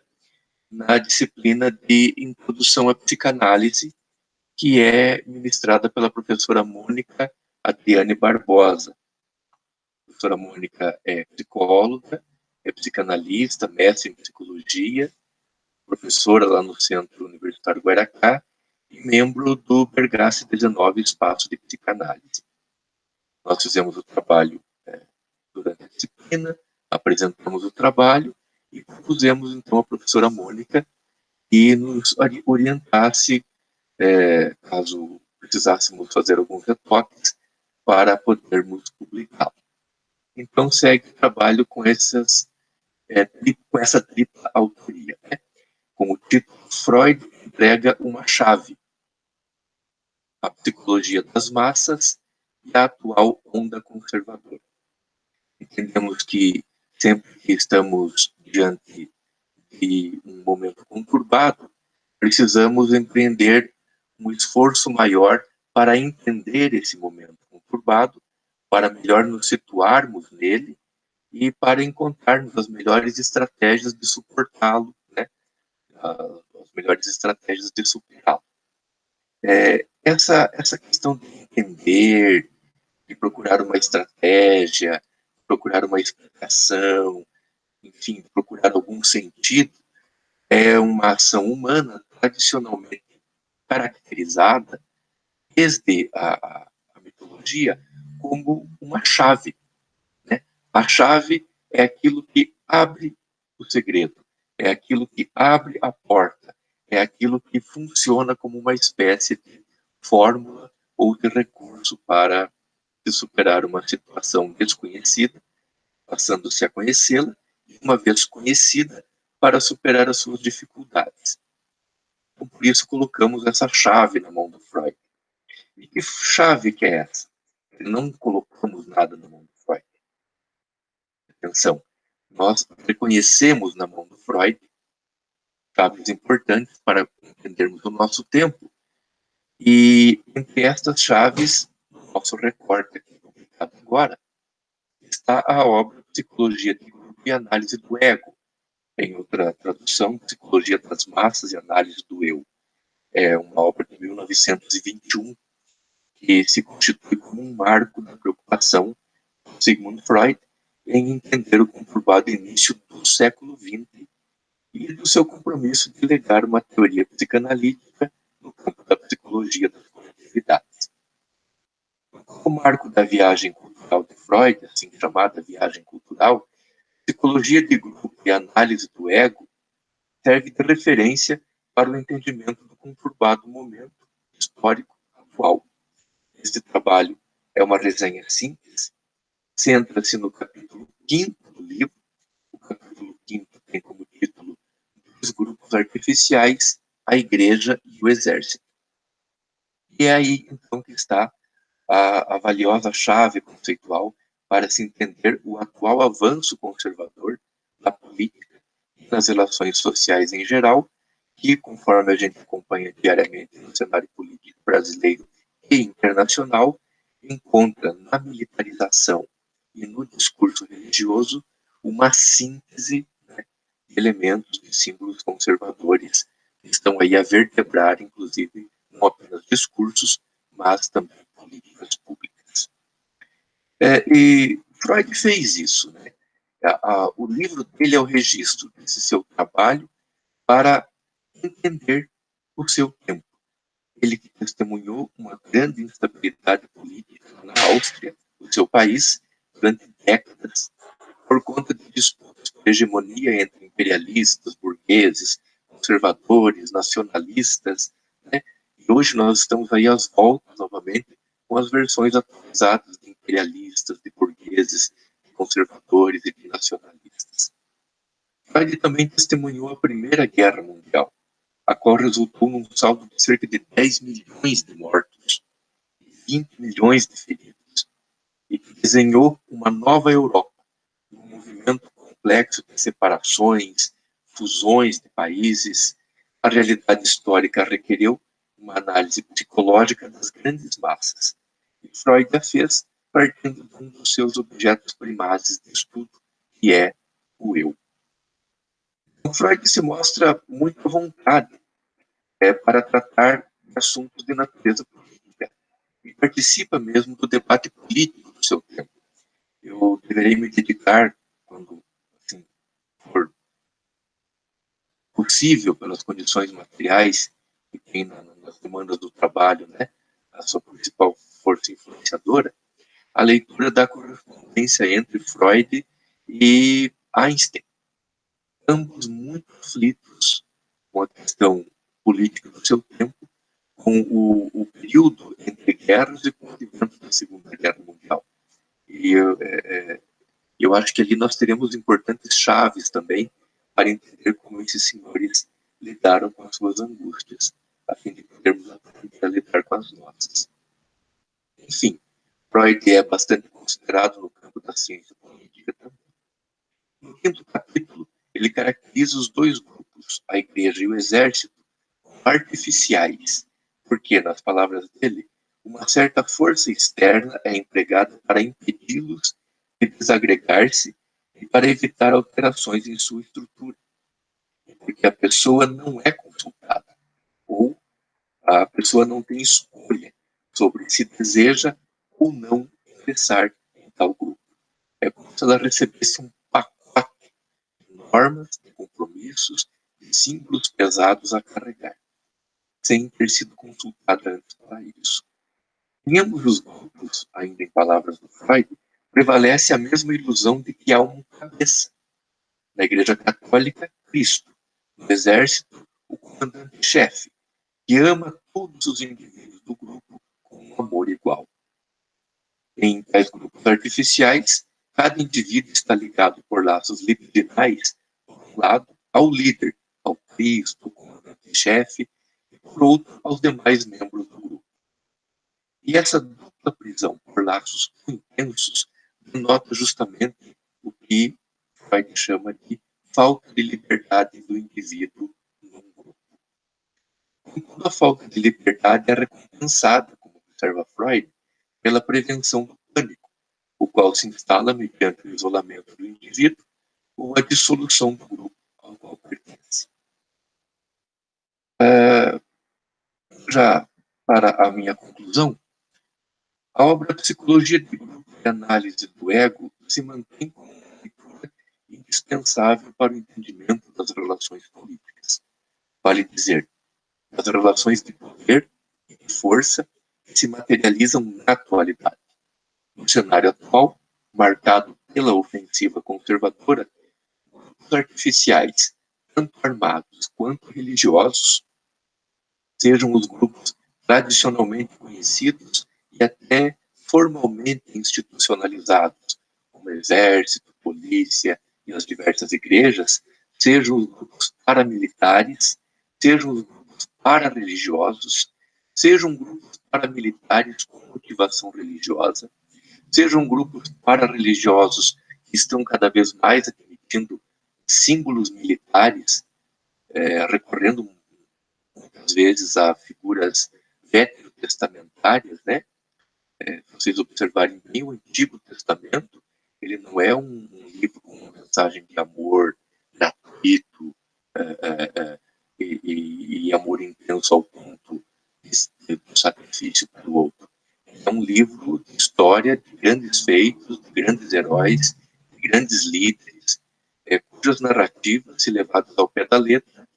na disciplina de Introdução à Psicanálise, que é ministrada pela professora Mônica Adriane Barbosa. A professora Mônica é psicóloga, é psicanalista, mestre em psicologia, professora lá no Centro Universitário Guaracá e membro do Bergasse 19 Espaço de Psicanálise. Nós fizemos o trabalho durante a disciplina, apresentamos o trabalho e propusemos, então, a professora Mônica que nos orientasse, caso precisássemos fazer alguns retoques, para podermos publicá-lo. Então, segue o trabalho com essa tripla autoria, né? Com o título Freud entrega uma chave, a psicologia das massas e a atual onda conservadora. Entendemos que sempre que estamos diante de um momento conturbado, precisamos empreender um esforço maior para entender esse momento conturbado, para melhor nos situarmos nele e para encontrarmos as melhores estratégias de suportá-lo, né? As melhores estratégias de superá-lo. Essa questão de entender, de procurar uma estratégia, procurar uma explicação, enfim, procurar algum sentido, é uma ação humana tradicionalmente caracterizada desde a mitologia como uma chave, né? A chave é aquilo que abre o segredo, é aquilo que abre a porta, é aquilo que funciona como uma espécie de fórmula ou de recurso para se superar uma situação desconhecida, passando-se a conhecê-la, uma vez conhecida, para superar as suas dificuldades. Então, por isso colocamos essa chave na mão do Freud. E que chave que é essa? Não colocamos nada na mão do Freud. Atenção, nós reconhecemos na mão do Freud chaves importantes para entendermos o nosso tempo. E entre estas chaves, nosso recorte aqui publicado agora, está a obra Psicologia de Grupo e Análise do Ego. Em outra tradução, Psicologia das Massas e Análise do Eu. É uma obra de 1921 que se constitui como um marco da preocupação de Sigmund Freud em entender o conturbado início do século XX e do seu compromisso de legar uma teoria psicanalítica no campo da psicologia das coletividades. O marco da viagem cultural de Freud, assim chamada viagem cultural, Psicologia de Grupo e Análise do Ego, serve de referência para o entendimento do conturbado momento histórico atual. Este trabalho é uma resenha simples, centra-se no capítulo 5º do livro. O capítulo 5º tem como título Os Grupos Artificiais, a Igreja e o Exército. E é aí, então, que está a valiosa chave conceitual para se entender o atual avanço conservador na política e nas relações sociais em geral, que, conforme a gente acompanha diariamente no cenário político brasileiro e internacional, encontra na militarização e no discurso religioso uma síntese, né, de elementos, de símbolos conservadores que estão aí a vertebrar, inclusive, não apenas discursos, mas também políticas públicas. E Freud fez isso, né? O livro dele é o registro desse seu trabalho para entender o seu tempo. Ele que testemunhou uma grande instabilidade política na Áustria, o seu país, durante décadas, por conta de disputas por hegemonia entre imperialistas, burgueses, conservadores, nacionalistas, né? E hoje nós estamos aí às voltas, novamente, com as versões atualizadas de imperialistas, de burgueses, de conservadores e de nacionalistas. Freud também testemunhou a Primeira Guerra Mundial, a qual resultou num saldo de cerca de 10 milhões de mortos e 20 milhões de feridos, e que desenhou uma nova Europa, um movimento complexo de separações, fusões de países. A realidade histórica requereu uma análise psicológica das grandes massas, e Freud a fez partindo de um dos seus objetos primários de estudo, que é o eu. Então, Freud se mostra muito à vontade para tratar de assuntos de natureza política e participa mesmo do debate político do seu tempo. Eu deverei me dedicar, quando assim, for possível, pelas condições materiais que tem nas demandas do trabalho, né, a sua principal força influenciadora, a leitura da correspondência entre Freud e Einstein, ambos muito aflitos com a questão política do seu tempo, com o período entre guerras e com o advento da Segunda Guerra Mundial. E eu acho que ali nós teremos importantes chaves também para entender como esses senhores lidaram com as suas angústias, a fim de podermos aprender a lidar com as nossas. Enfim, Freud é bastante considerado no campo da ciência política também. No 5º capítulo, ele caracteriza os dois grupos, a Igreja e o Exército, como artificiais, porque, nas palavras dele, uma certa força externa é empregada para impedi-los de desagregar-se e para evitar alterações em sua estrutura, porque a pessoa não é consultada, ou a pessoa não tem escolha sobre se deseja ou não ingressar em tal grupo. É como se ela recebesse um pacote de normas, de compromissos, de símbolos pesados a carregar, sem ter sido consultada antes para isso. Em ambos os grupos, ainda em palavras do Freud, prevalece a mesma ilusão de que há uma cabeça. Na Igreja Católica, Cristo. No Exército, o comandante-chefe, que ama todos os indivíduos do grupo com um amor igual. Em tais grupos artificiais, cada indivíduo está ligado por laços libidinais, por um lado, ao líder, ao Cristo, ao comandante-chefe, e por outro, aos demais membros do grupo. E essa dupla prisão por laços intensos denota justamente o que Freud chama de falta de liberdade do indivíduo num grupo. Contudo, a falta de liberdade é recompensada, como observa Freud, pela prevenção do pânico, o qual se instala mediante o isolamento do indivíduo ou a dissolução do grupo ao qual pertence. Já para a minha conclusão, a obra Psicologia de Grupo e Análise do Ego se mantém como uma leitura indispensável para o entendimento das relações políticas. Vale dizer, das relações de poder e de força que se materializam na atualidade. No cenário atual, marcado pela ofensiva conservadora, grupos artificiais, tanto armados quanto religiosos, sejam os grupos tradicionalmente conhecidos e até formalmente institucionalizados, como exército, polícia e as diversas igrejas, sejam os grupos paramilitares, sejam os grupos parareligiosos, sejam grupos paramilitares com motivação religiosa, sejam grupos parareligiosos que estão cada vez mais admitindo símbolos militares, recorrendo muitas vezes a figuras veterotestamentárias, né? Se vocês observarem bem o Antigo Testamento, ele não é um livro com uma mensagem de amor gratuito e amor intenso ao ponto do sacrifício para o outro. É um livro de história de grandes feitos, de grandes heróis, de grandes líderes, cujas narrativas, se levadas ao pé da letra,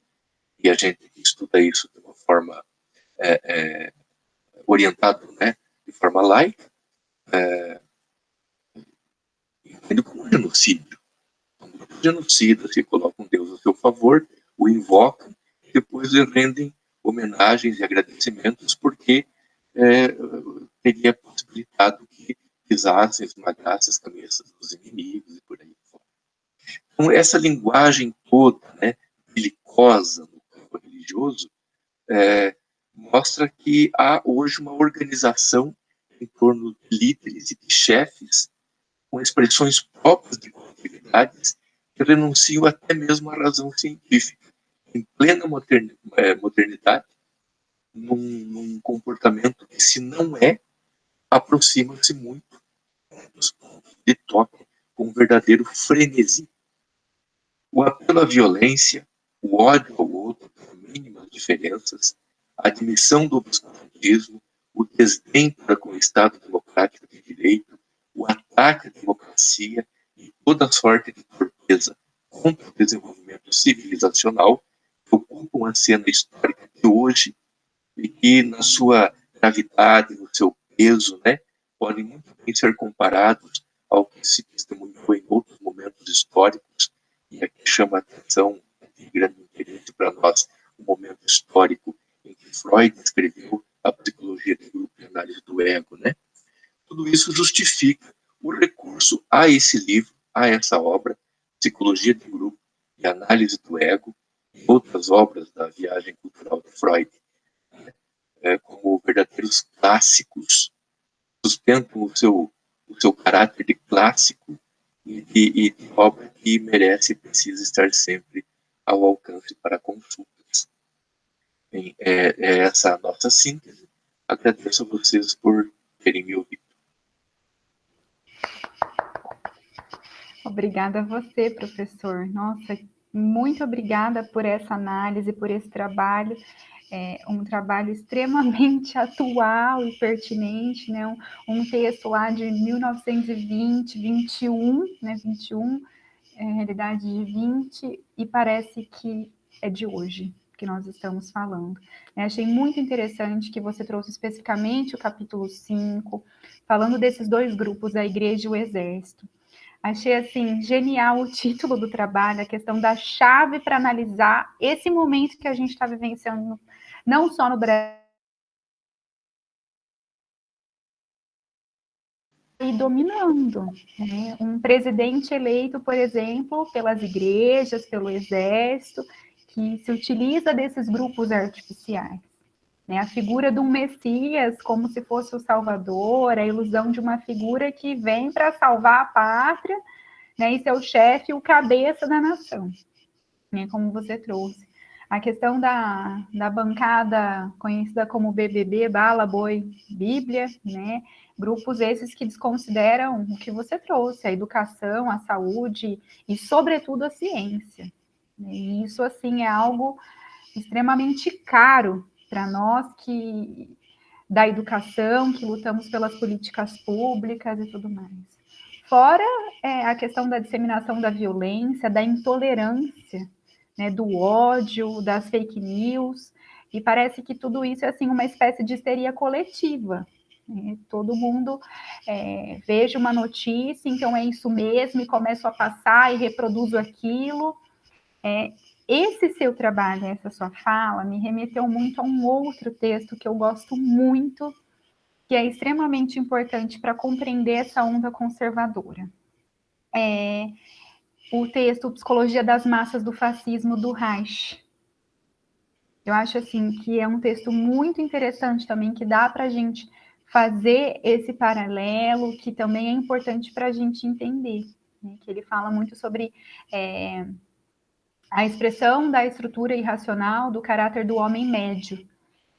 e a gente estuda isso de uma forma orientada, né, de forma laica, entende como genocídio. Genocidas que colocam Deus a seu favor, o invocam, e depois lhe rendem homenagens e agradecimentos porque teria possibilitado que pisassem, esmagassem as cabeças dos inimigos e por aí fora. Então, essa linguagem toda, né, belicosa no campo religioso, mostra que há hoje uma organização em torno de líderes e de chefes com expressões próprias de coletividades que renunciam até mesmo à razão científica, em plena modernidade, num comportamento que, se não aproxima-se muito dos pontos de toque com um verdadeiro frenesi. O apelo à violência, o ódio ao outro por mínimas diferenças, a admissão do obscurantismo, o desdém para com o Estado democrático de direito, o ataque à democracia e toda sorte de torpeza contra o desenvolvimento civilizacional que ocupam a cena histórica de hoje e que, na sua gravidade, no seu peso, né, podem muito bem ser comparados ao que se testemunhou em outros momentos históricos, e aqui chama a atenção de grande interesse para nós o momento histórico em que Freud escreveu a Psicologia de Grupo e Análise do Ego, né? Tudo isso justifica o recurso a esse livro, a essa obra, Psicologia de Grupo e Análise do Ego, e outras obras da viagem cultural de Freud, como verdadeiros clássicos, sustentam o seu caráter de clássico e de obra que merece e precisa estar sempre ao alcance para consultas. Essa a nossa síntese. Agradeço a vocês por terem me ouvido. Obrigada a você, professor. Nossa, muito obrigada por essa análise, por esse trabalho. Um trabalho extremamente atual e pertinente, né? Um texto lá de 1920, 21, né? 21, realidade de 20, e parece que é de hoje que nós estamos falando. Achei muito interessante que você trouxe especificamente o capítulo 5, falando desses dois grupos, a igreja e o exército. Achei, assim, genial o título do trabalho, a questão da chave para analisar esse momento que a gente está vivenciando, não só no Brasil, e dominando, né? Um presidente eleito, por exemplo, pelas igrejas, pelo exército, que se utiliza desses grupos artificiais. Né? A figura de um Messias, como se fosse o Salvador, a ilusão de uma figura que vem para salvar a pátria, né? E ser o chefe, o cabeça da nação, né? Como você trouxe. A questão da bancada conhecida como BBB, Bala, Boi, Bíblia, né? Grupos esses que desconsideram o que você trouxe, a educação, a saúde e, sobretudo, a ciência. E isso, assim, é algo extremamente caro para nós que da educação, que lutamos pelas políticas públicas e tudo mais. Fora a questão da disseminação da violência, da intolerância, né, do ódio, das fake news, e parece que tudo isso é assim uma espécie de histeria coletiva. Né? Todo mundo veja uma notícia, então é isso mesmo, e começo a passar e reproduzo aquilo. Esse seu trabalho, essa sua fala, me remeteu muito a um outro texto que eu gosto muito, que é extremamente importante para compreender essa onda conservadora. O texto Psicologia das Massas do Fascismo, do Reich. Eu acho assim que é um texto muito interessante também, que dá para a gente fazer esse paralelo, que também é importante para a gente entender, né? Que ele fala muito sobre a expressão da estrutura irracional do caráter do homem médio,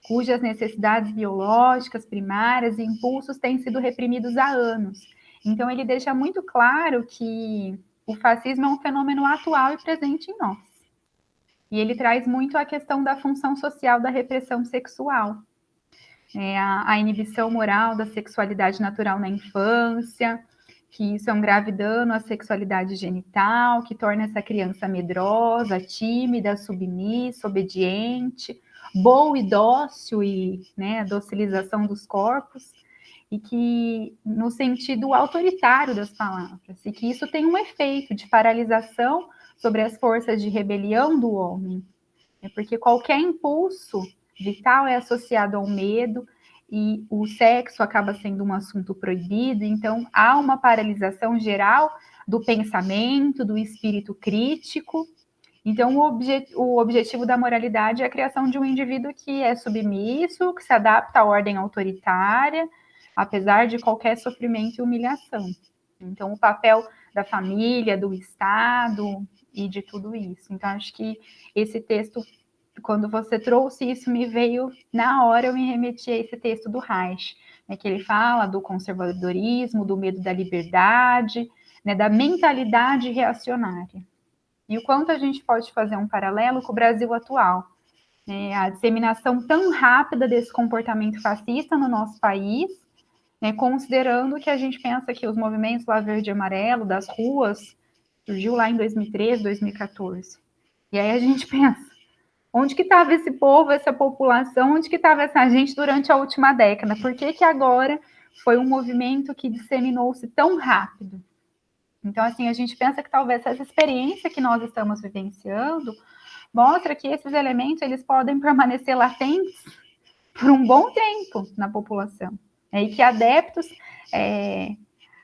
cujas necessidades biológicas primárias e impulsos têm sido reprimidos há anos. Então, ele deixa muito claro que o fascismo é um fenômeno atual e presente em nós. E ele traz muito a questão da função social da repressão sexual, a inibição moral da sexualidade natural na infância, que isso é um grave dano à sexualidade genital, que torna essa criança medrosa, tímida, submissa, obediente, boa e dócil, e a docilização dos corpos, e que no sentido autoritário das palavras, e que isso tem um efeito de paralisação sobre as forças de rebelião do homem, porque qualquer impulso vital é associado ao medo, e o sexo acaba sendo um assunto proibido, então há uma paralisação geral do pensamento, do espírito crítico. Então, o objetivo da moralidade é a criação de um indivíduo que é submisso, que se adapta à ordem autoritária, apesar de qualquer sofrimento e humilhação. Então, o papel da família, do Estado e de tudo isso. Então, acho que esse texto, quando você trouxe isso, me veio, na hora eu me remeti a esse texto do Reich, né, que ele fala do conservadorismo, do medo da liberdade, né, da mentalidade reacionária. E o quanto a gente pode fazer um paralelo com o Brasil atual. Né, a disseminação tão rápida desse comportamento fascista no nosso país, né, considerando que a gente pensa que os movimentos lá verde e amarelo, das ruas, surgiu lá em 2013, 2014. E aí a gente pensa, onde que estava esse povo, essa população, onde que estava essa gente durante a última década? Por que que agora foi um movimento que disseminou-se tão rápido? Então, assim, a gente pensa que talvez essa experiência que nós estamos vivenciando mostra que esses elementos eles podem permanecer latentes por um bom tempo na população. E que adeptos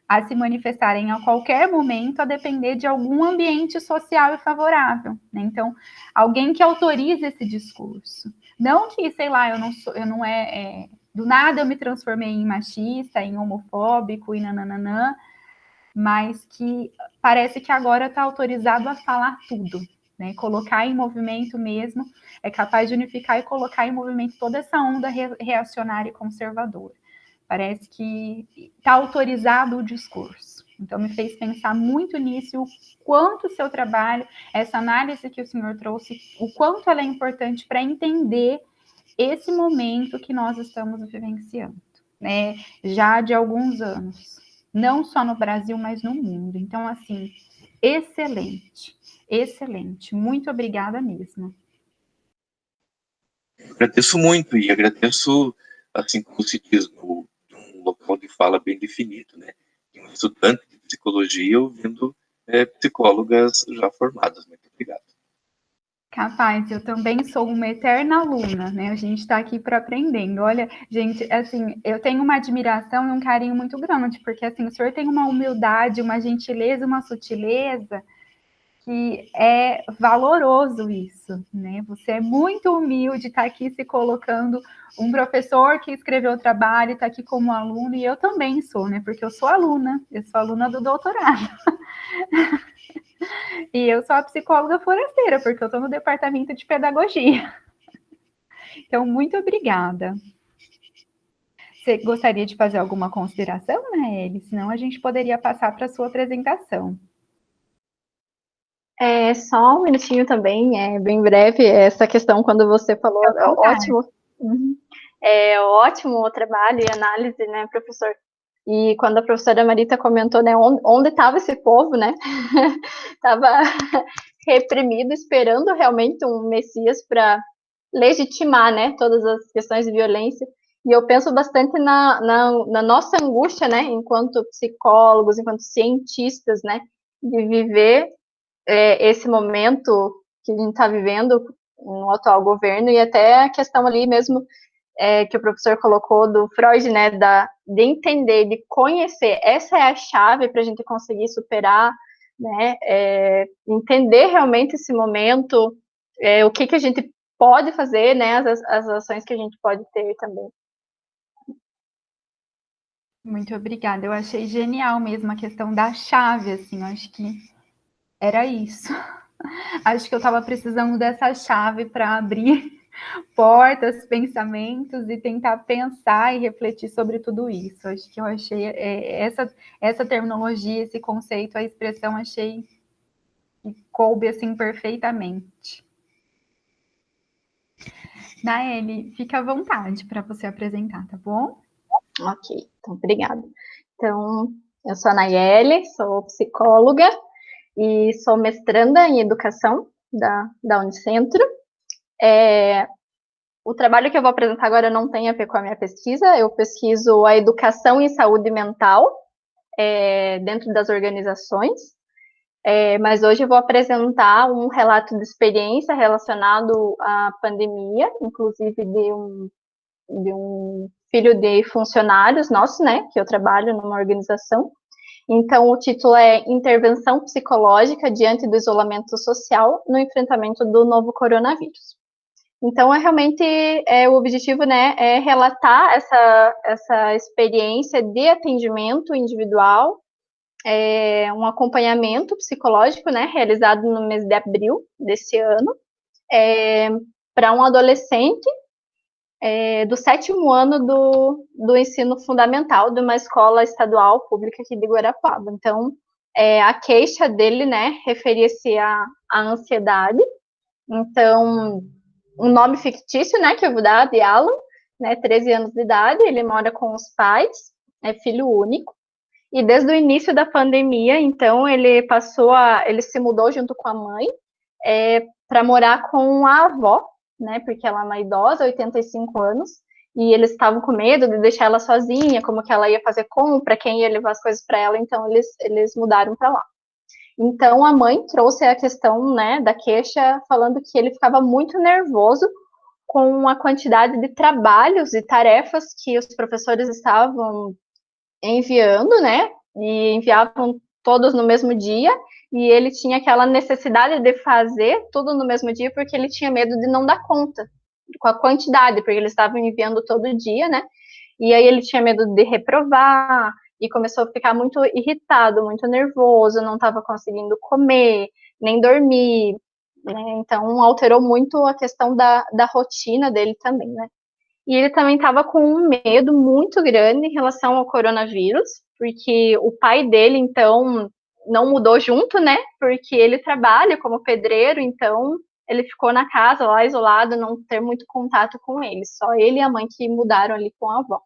a se manifestarem a qualquer momento, a depender de algum ambiente social e favorável. Né? Então, alguém que autorize esse discurso. Não que, sei lá, do nada eu me transformei em machista, em homofóbico, e nananã, mas que parece que agora está autorizado a falar tudo, né? Colocar em movimento mesmo, é capaz de unificar e colocar em movimento toda essa onda reacionária e conservadora. Parece que está autorizado o discurso. Então, me fez pensar muito nisso, o quanto o seu trabalho, essa análise que o senhor trouxe, o quanto ela é importante para entender esse momento que nós estamos vivenciando, né? Já de alguns anos. Não só no Brasil, mas no mundo. Então, assim, excelente, excelente. Muito obrigada mesmo. Agradeço muito e agradeço, assim como se diz, um local de fala bem definido, né? Um estudante de psicologia ouvindo psicólogas já formadas. Muito obrigado. Capaz, eu também sou uma eterna aluna, né? A gente está aqui para aprendendo. Olha, gente, assim, eu tenho uma admiração e um carinho muito grande, porque assim, o senhor tem uma humildade, uma gentileza, uma sutileza que é valoroso isso, né? Você é muito humilde, está aqui se colocando um professor que escreveu o trabalho, está aqui como aluno, e eu também sou, né? Porque eu sou aluna do doutorado. E eu sou a psicóloga forasteira, porque eu estou no departamento de pedagogia. Então, muito obrigada. Você gostaria de fazer alguma consideração, Naeli? Senão a gente poderia passar para a sua apresentação. Só um minutinho também, bem breve, essa questão quando você falou, ótimo. Uhum. Ótimo o trabalho e análise, né, professor? E quando a professora Marita comentou, né, onde estava esse povo, né? Estava reprimido, esperando realmente um Messias para legitimar, né, todas as questões de violência. E eu penso bastante na nossa angústia, né, enquanto psicólogos, enquanto cientistas, né, de viver esse momento que a gente está vivendo no atual governo, e até a questão ali mesmo que o professor colocou do Freud, né, de entender, de conhecer, essa é a chave para a gente conseguir superar, né, entender realmente esse momento, o que a gente pode fazer, né, as ações que a gente pode ter também. Muito obrigada, eu achei genial mesmo a questão da chave, assim, eu acho que era isso. Acho que eu estava precisando dessa chave para abrir portas, pensamentos e tentar pensar e refletir sobre tudo isso. Acho que eu achei essa terminologia, esse conceito, a expressão, achei que coube assim perfeitamente. Naeli, fica à vontade para você apresentar, tá bom? Ok, então, obrigada. Então, eu sou a Nayeli, sou psicóloga e sou mestranda em educação da Unicentro. O trabalho que eu vou apresentar agora não tem a ver com a minha pesquisa, eu pesquiso a educação em saúde mental dentro das organizações, mas hoje eu vou apresentar um relato de experiência relacionado à pandemia, inclusive de um filho de funcionários nossos, né, que eu trabalho numa organização. Então, o título é Intervenção Psicológica diante do isolamento social no enfrentamento do novo coronavírus. Então, realmente, o objetivo, né, é relatar essa experiência de atendimento individual, um acompanhamento psicológico, né, realizado no mês de abril desse ano, para um adolescente do 7º ano do ensino fundamental de uma escola estadual pública aqui de Guarapuava. Então, a queixa dele, né, referia-se à ansiedade. Então, um nome fictício, né, que eu vou dar, de Alan, né, 13 anos de idade, ele mora com os pais, é filho único, e desde o início da pandemia, então, ele se mudou junto com a mãe, para morar com a avó, né, porque ela é uma idosa, 85 anos, e eles estavam com medo de deixar ela sozinha, como que ela ia fazer compra, quem ia levar as coisas para ela, então eles mudaram para lá. Então, a mãe trouxe a questão, né, da queixa, falando que ele ficava muito nervoso com a quantidade de trabalhos e tarefas que os professores estavam enviando, né, e enviavam todos no mesmo dia, e ele tinha aquela necessidade de fazer tudo no mesmo dia, porque ele tinha medo de não dar conta com a quantidade, porque eles estavam enviando todo dia, né, e aí ele tinha medo de reprovar, e começou a ficar muito irritado, muito nervoso, não estava conseguindo comer, nem dormir, né? Então alterou muito a questão da rotina dele também, né? E ele também estava com um medo muito grande em relação ao coronavírus, porque o pai dele, então, não mudou junto, né? Porque ele trabalha como pedreiro, então ele ficou na casa lá isolado, não ter muito contato com ele, só ele e a mãe que mudaram ali com a avó.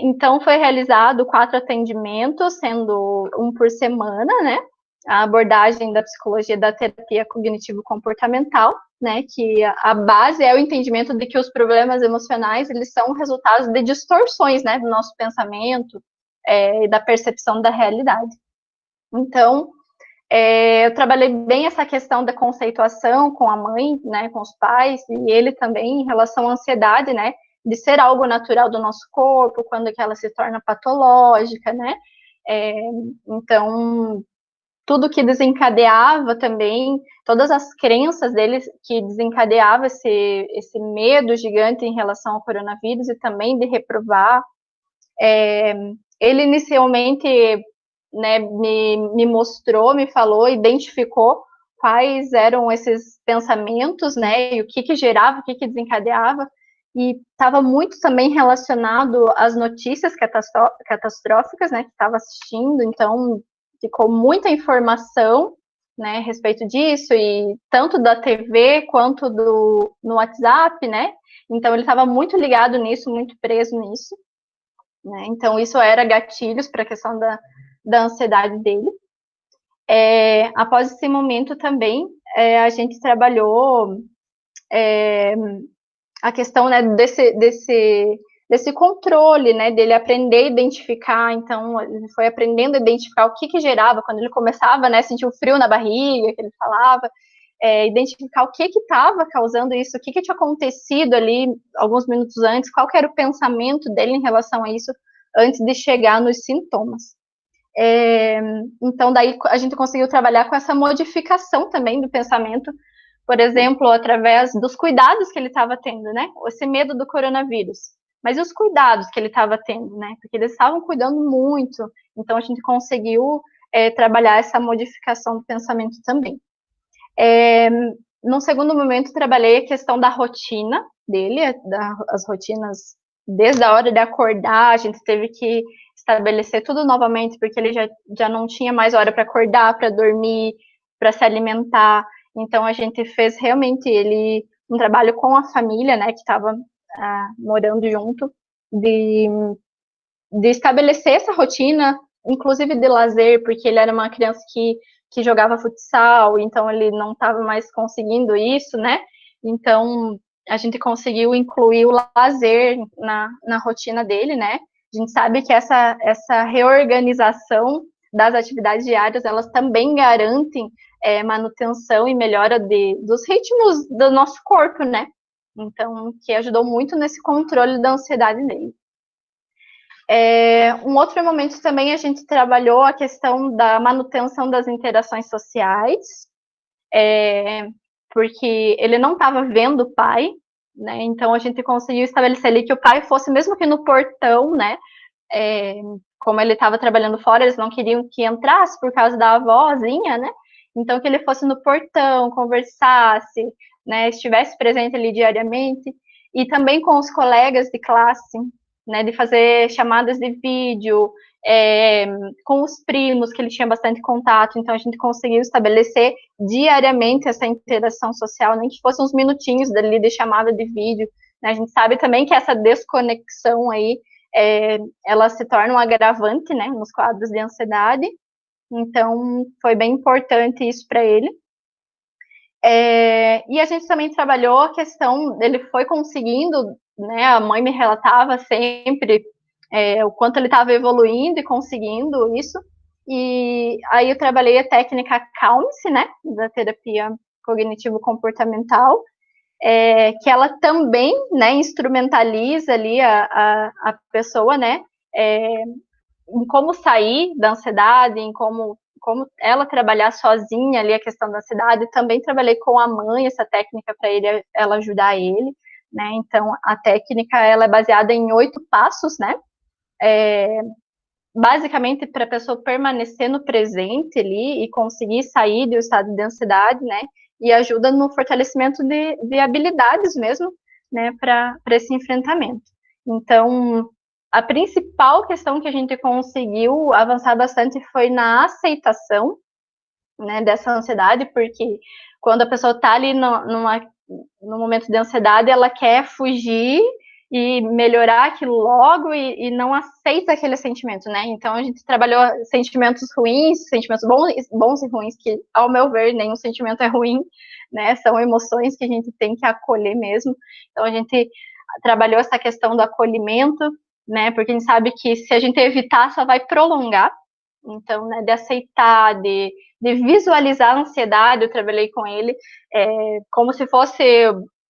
Então, foi realizado 4 atendimentos, sendo um por semana, né? A abordagem da psicologia da terapia cognitivo-comportamental, né? Que a base é o entendimento de que os problemas emocionais, eles são resultados de distorções, né? Do nosso pensamento e da percepção da realidade. Então, Eu trabalhei bem essa questão da conceituação com a mãe, né, com os pais, e ele também em relação à ansiedade, né, de ser algo natural do nosso corpo, quando que ela se torna patológica, né, então, tudo que desencadeava também, todas as crenças deles que desencadeava esse medo gigante em relação ao coronavírus e também de reprovar. Ele inicialmente, né, me mostrou, me falou, identificou quais eram esses pensamentos, né, e o que gerava, o que desencadeava, e estava muito também relacionado às notícias catastróficas, né, que estava assistindo, então ficou muita informação, né, a respeito disso, e tanto da TV quanto no WhatsApp, né, então ele estava muito ligado nisso, muito preso nisso, né, então isso era gatilhos para a questão da ansiedade dele. Após esse momento também, a gente trabalhou a questão, né, desse controle, né, dele aprender a identificar. Então, ele foi aprendendo a identificar o que gerava, quando ele começava, né, sentir um frio na barriga, que ele falava, identificar o que estava causando isso, o que tinha acontecido ali alguns minutos antes, qual que era o pensamento dele em relação a isso, antes de chegar nos sintomas. Então, daí a gente conseguiu trabalhar com essa modificação também do pensamento, por exemplo, através dos cuidados que ele estava tendo, né? Esse medo do coronavírus. Mas e os cuidados que ele estava tendo, né? Porque eles estavam cuidando muito. Então, a gente conseguiu trabalhar essa modificação do pensamento também. No segundo momento, trabalhei a questão da rotina dele, as rotinas desde a hora de acordar, a gente teve que estabelecer tudo novamente, porque ele já não tinha mais hora para acordar, para dormir, para se alimentar. Então, a gente fez realmente um trabalho com a família, né, que estava morando junto, de estabelecer essa rotina, inclusive de lazer, porque ele era uma criança que jogava futsal, então ele não estava mais conseguindo isso, né? Então, a gente conseguiu incluir o lazer na rotina dele, né? A gente sabe que essa reorganização das atividades diárias, elas também garantem manutenção e melhora dos ritmos do nosso corpo, né? Então, que ajudou muito nesse controle da ansiedade dele. Um outro momento também a gente trabalhou a questão da manutenção das interações sociais, porque ele não estava vendo o pai, né? Então a gente conseguiu estabelecer ali que o pai fosse, mesmo que no portão, né? Como ele estava trabalhando fora, eles não queriam que entrasse por causa da avózinha, né? Então que ele fosse no portão, conversasse, né? Estivesse presente ali diariamente, e também com os colegas de classe, né, de fazer chamadas de vídeo, com os primos, que ele tinha bastante contato, então a gente conseguiu estabelecer diariamente essa interação social, nem que fosse uns minutinhos dali de chamada de vídeo, né, a gente sabe também que essa desconexão aí, ela se torna um agravante, né, nos quadros de ansiedade, então foi bem importante isso para ele. E a gente também trabalhou a questão, ele foi conseguindo, né, a mãe me relatava sempre o quanto ele estava evoluindo e conseguindo isso, e aí eu trabalhei a técnica Calm-se, né, da terapia cognitivo-comportamental, que ela também, né, instrumentaliza ali a pessoa, né, em como sair da ansiedade, em como ela trabalhar sozinha ali a questão da ansiedade. Também trabalhei com a mãe essa técnica para ela ajudar ele, né? Então a técnica ela é baseada em 8 passos, né? Basicamente para a pessoa permanecer no presente ali e conseguir sair do estado de ansiedade, né? E ajuda no fortalecimento de habilidades mesmo, né? Para esse enfrentamento. Então a principal questão que a gente conseguiu avançar bastante foi na aceitação, né, dessa ansiedade, porque quando a pessoa está ali no momento de ansiedade, ela quer fugir e melhorar aquilo logo e não aceita aquele sentimento, né? Então a gente trabalhou sentimentos ruins, sentimentos bons e ruins, que ao meu ver nenhum sentimento é ruim, né? São emoções que a gente tem que acolher mesmo. Então a gente trabalhou essa questão do acolhimento, né? Porque a gente sabe que se a gente evitar, só vai prolongar. Então, né, de aceitar, de de visualizar a ansiedade. Eu trabalhei com ele como se fosse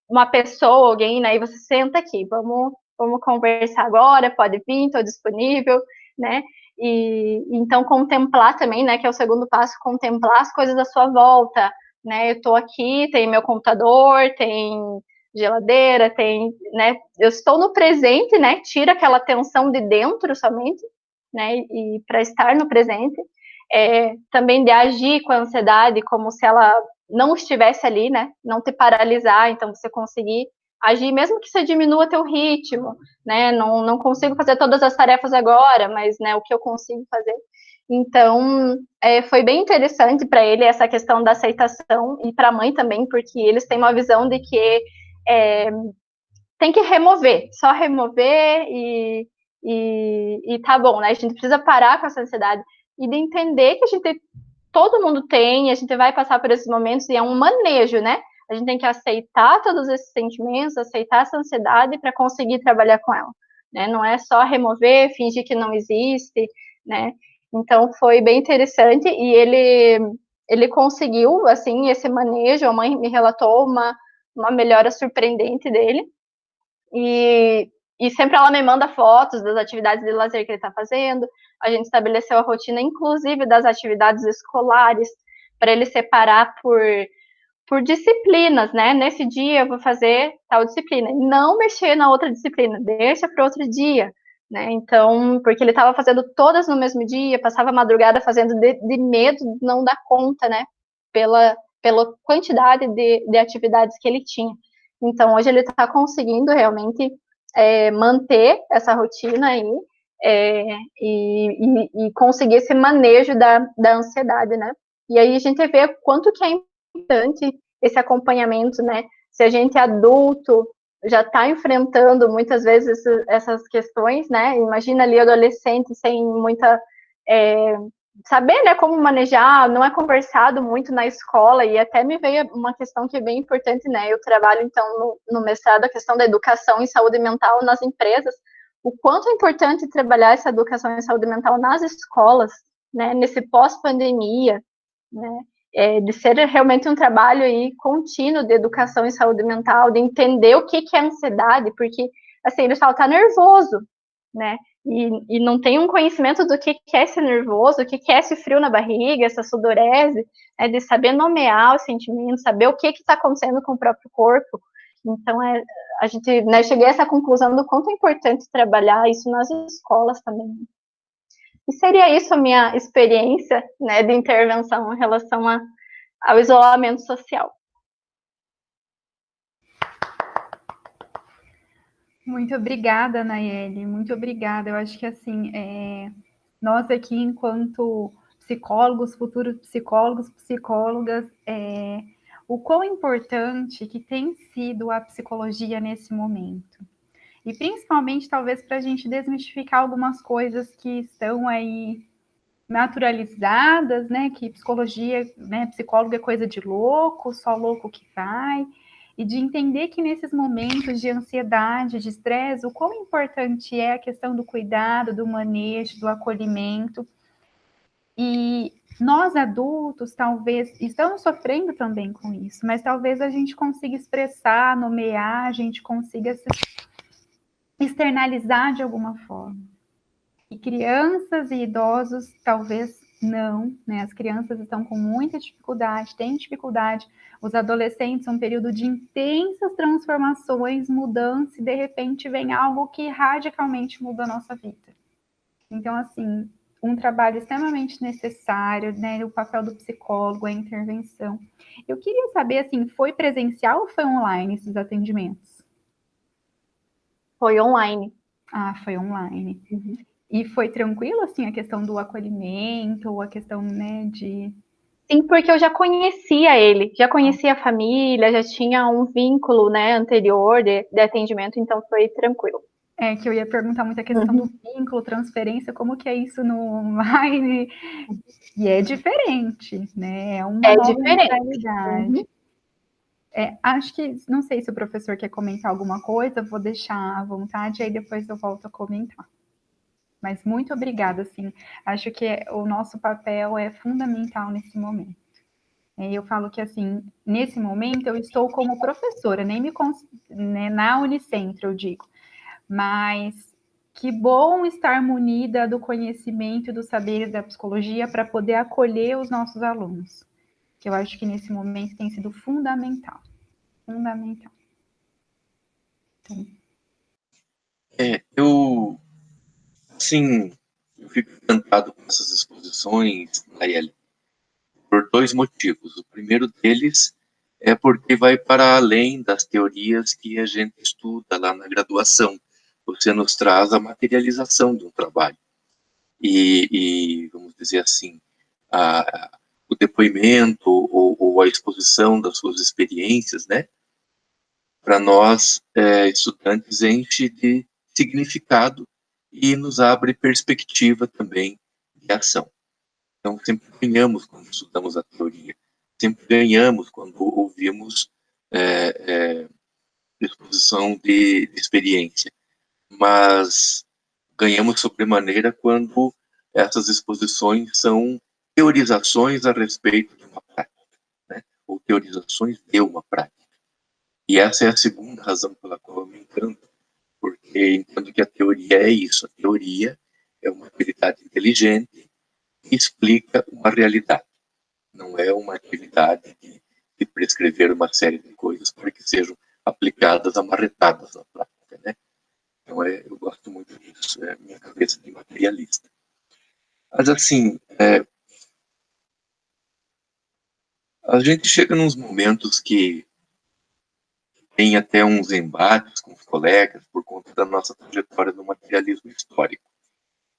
uma pessoa, alguém, né? E você senta aqui, vamos conversar agora, pode vir, estou disponível, né? E então contemplar também, né? Que é o segundo passo, contemplar as coisas à sua volta, né? Eu estou aqui, tem meu computador, tem geladeira, tem, né? Eu estou no presente, né? Tira aquela tensão de dentro somente, né? E para estar no presente, também de agir com a ansiedade como se ela não estivesse ali, né? Não te paralisar, então você conseguir agir, mesmo que você diminua teu ritmo, né? Não consigo fazer todas as tarefas agora, mas, né? O que eu consigo fazer. Então, foi bem interessante para ele essa questão da aceitação e para a mãe também, porque eles têm uma visão de que tem que remover, só remover e tá bom, né? A gente precisa parar com essa ansiedade e de entender que todo mundo tem, a gente vai passar por esses momentos e é um manejo, né? A gente tem que aceitar todos esses sentimentos, aceitar essa ansiedade para conseguir trabalhar com ela, né? Não é só remover, fingir que não existe, né? Então foi bem interessante e ele conseguiu, assim, esse manejo. A mãe me relatou uma melhora surpreendente dele. E sempre ela me manda fotos das atividades de lazer que ele está fazendo. A gente estabeleceu a rotina, inclusive, das atividades escolares, para ele separar por disciplinas, né? Nesse dia eu vou fazer tal disciplina. E não mexer na outra disciplina, deixa para outro dia, né? Então, porque ele estava fazendo todas no mesmo dia, passava a madrugada fazendo de medo de não dar conta, né? Pela quantidade de atividades que ele tinha. Então, hoje ele está conseguindo realmente manter essa rotina aí e conseguir esse manejo da ansiedade, né? E aí a gente vê quanto que é importante esse acompanhamento, né? Se a gente adulto já está enfrentando muitas vezes essas questões, né? Imagina ali adolescente sem muita saber, né, como manejar, não é conversado muito na escola, e até me veio uma questão que é bem importante, né, eu trabalho, então, no mestrado, a questão da educação em saúde mental nas empresas, o quanto é importante trabalhar essa educação em saúde mental nas escolas, né, nesse pós-pandemia, né, de ser realmente um trabalho aí contínuo de educação em saúde mental, de entender o que é ansiedade, porque, assim, eles falam, tá nervoso, né, e não tem um conhecimento do que é esse nervoso, o que é esse frio na barriga, essa sudorese, de saber nomear os sentimentos, saber o que está acontecendo com o próprio corpo. Então, a gente, né, cheguei a essa conclusão do quanto é importante trabalhar isso nas escolas também. E seria isso a minha experiência, né, de intervenção em relação ao isolamento social. Muito obrigada, Nayeli, muito obrigada. Eu acho que, assim, nós aqui, enquanto psicólogos, futuros psicólogos, psicólogas, o quão importante que tem sido a psicologia nesse momento. E principalmente, talvez, para a gente desmistificar algumas coisas que estão aí naturalizadas, né? Que psicologia, né? Psicólogo é coisa de louco, só louco que vai. E de entender que nesses momentos de ansiedade, de estresse, o quão importante é a questão do cuidado, do manejo, do acolhimento. E nós adultos, talvez, estamos sofrendo também com isso, mas talvez a gente consiga expressar, nomear, a gente consiga se externalizar de alguma forma. E crianças e idosos, talvez não, né? As crianças estão com muita dificuldade, têm dificuldade. Os adolescentes, um período de intensas transformações, mudança, e de repente vem algo que radicalmente muda a nossa vida. Então, assim, um trabalho extremamente necessário, né? O papel do psicólogo, a intervenção. Eu queria saber, assim, foi presencial ou foi online esses atendimentos? Foi online. Ah, foi online. Uhum. E foi tranquilo, assim, a questão do acolhimento, ou a questão, né, de... Sim, porque eu já conhecia ele, já conhecia a família, já tinha um vínculo, né, anterior de atendimento, então foi tranquilo. É, que eu ia perguntar muito a questão do vínculo, transferência, como que é isso no online, e é diferente, né, é uma nova mentalidade. Acho que, não sei se o professor quer comentar alguma coisa, vou deixar à vontade, aí depois eu volto a comentar. Mas muito obrigada, assim, acho que o nosso papel é fundamental nesse momento. Eu falo que, assim, nesse momento eu estou como professora, nem me né, na Unicentro, eu digo, mas que bom estar munida do conhecimento, do saber da psicologia para poder acolher os nossos alunos, que eu acho que nesse momento tem sido fundamental, fundamental. Então... eu, assim, eu fico encantado com essas exposições, Nayeli, por dois motivos. O primeiro deles é porque vai para além das teorias que a gente estuda lá na graduação. Você nos traz a materialização de um trabalho. E vamos dizer assim, o depoimento ou a exposição das suas experiências, né, para nós, estudantes, enche de significado e nos abre perspectiva também de ação. Então, sempre ganhamos quando estudamos a teoria, sempre ganhamos quando ouvimos exposição de experiência, mas ganhamos sobremaneira quando essas exposições são teorizações a respeito de uma prática, né? Ou teorizações de uma prática. E essa é a segunda razão pela qual eu me encanto, porque entendo que a teoria é isso. A teoria é uma atividade inteligente que explica uma realidade. Não é uma atividade de prescrever uma série de coisas para que sejam aplicadas, amarretadas na prática, né? Então, eu gosto muito disso, é a minha cabeça de materialista. Mas, assim, a gente chega nos momentos que tem até uns embates com os colegas por conta da nossa trajetória no materialismo histórico.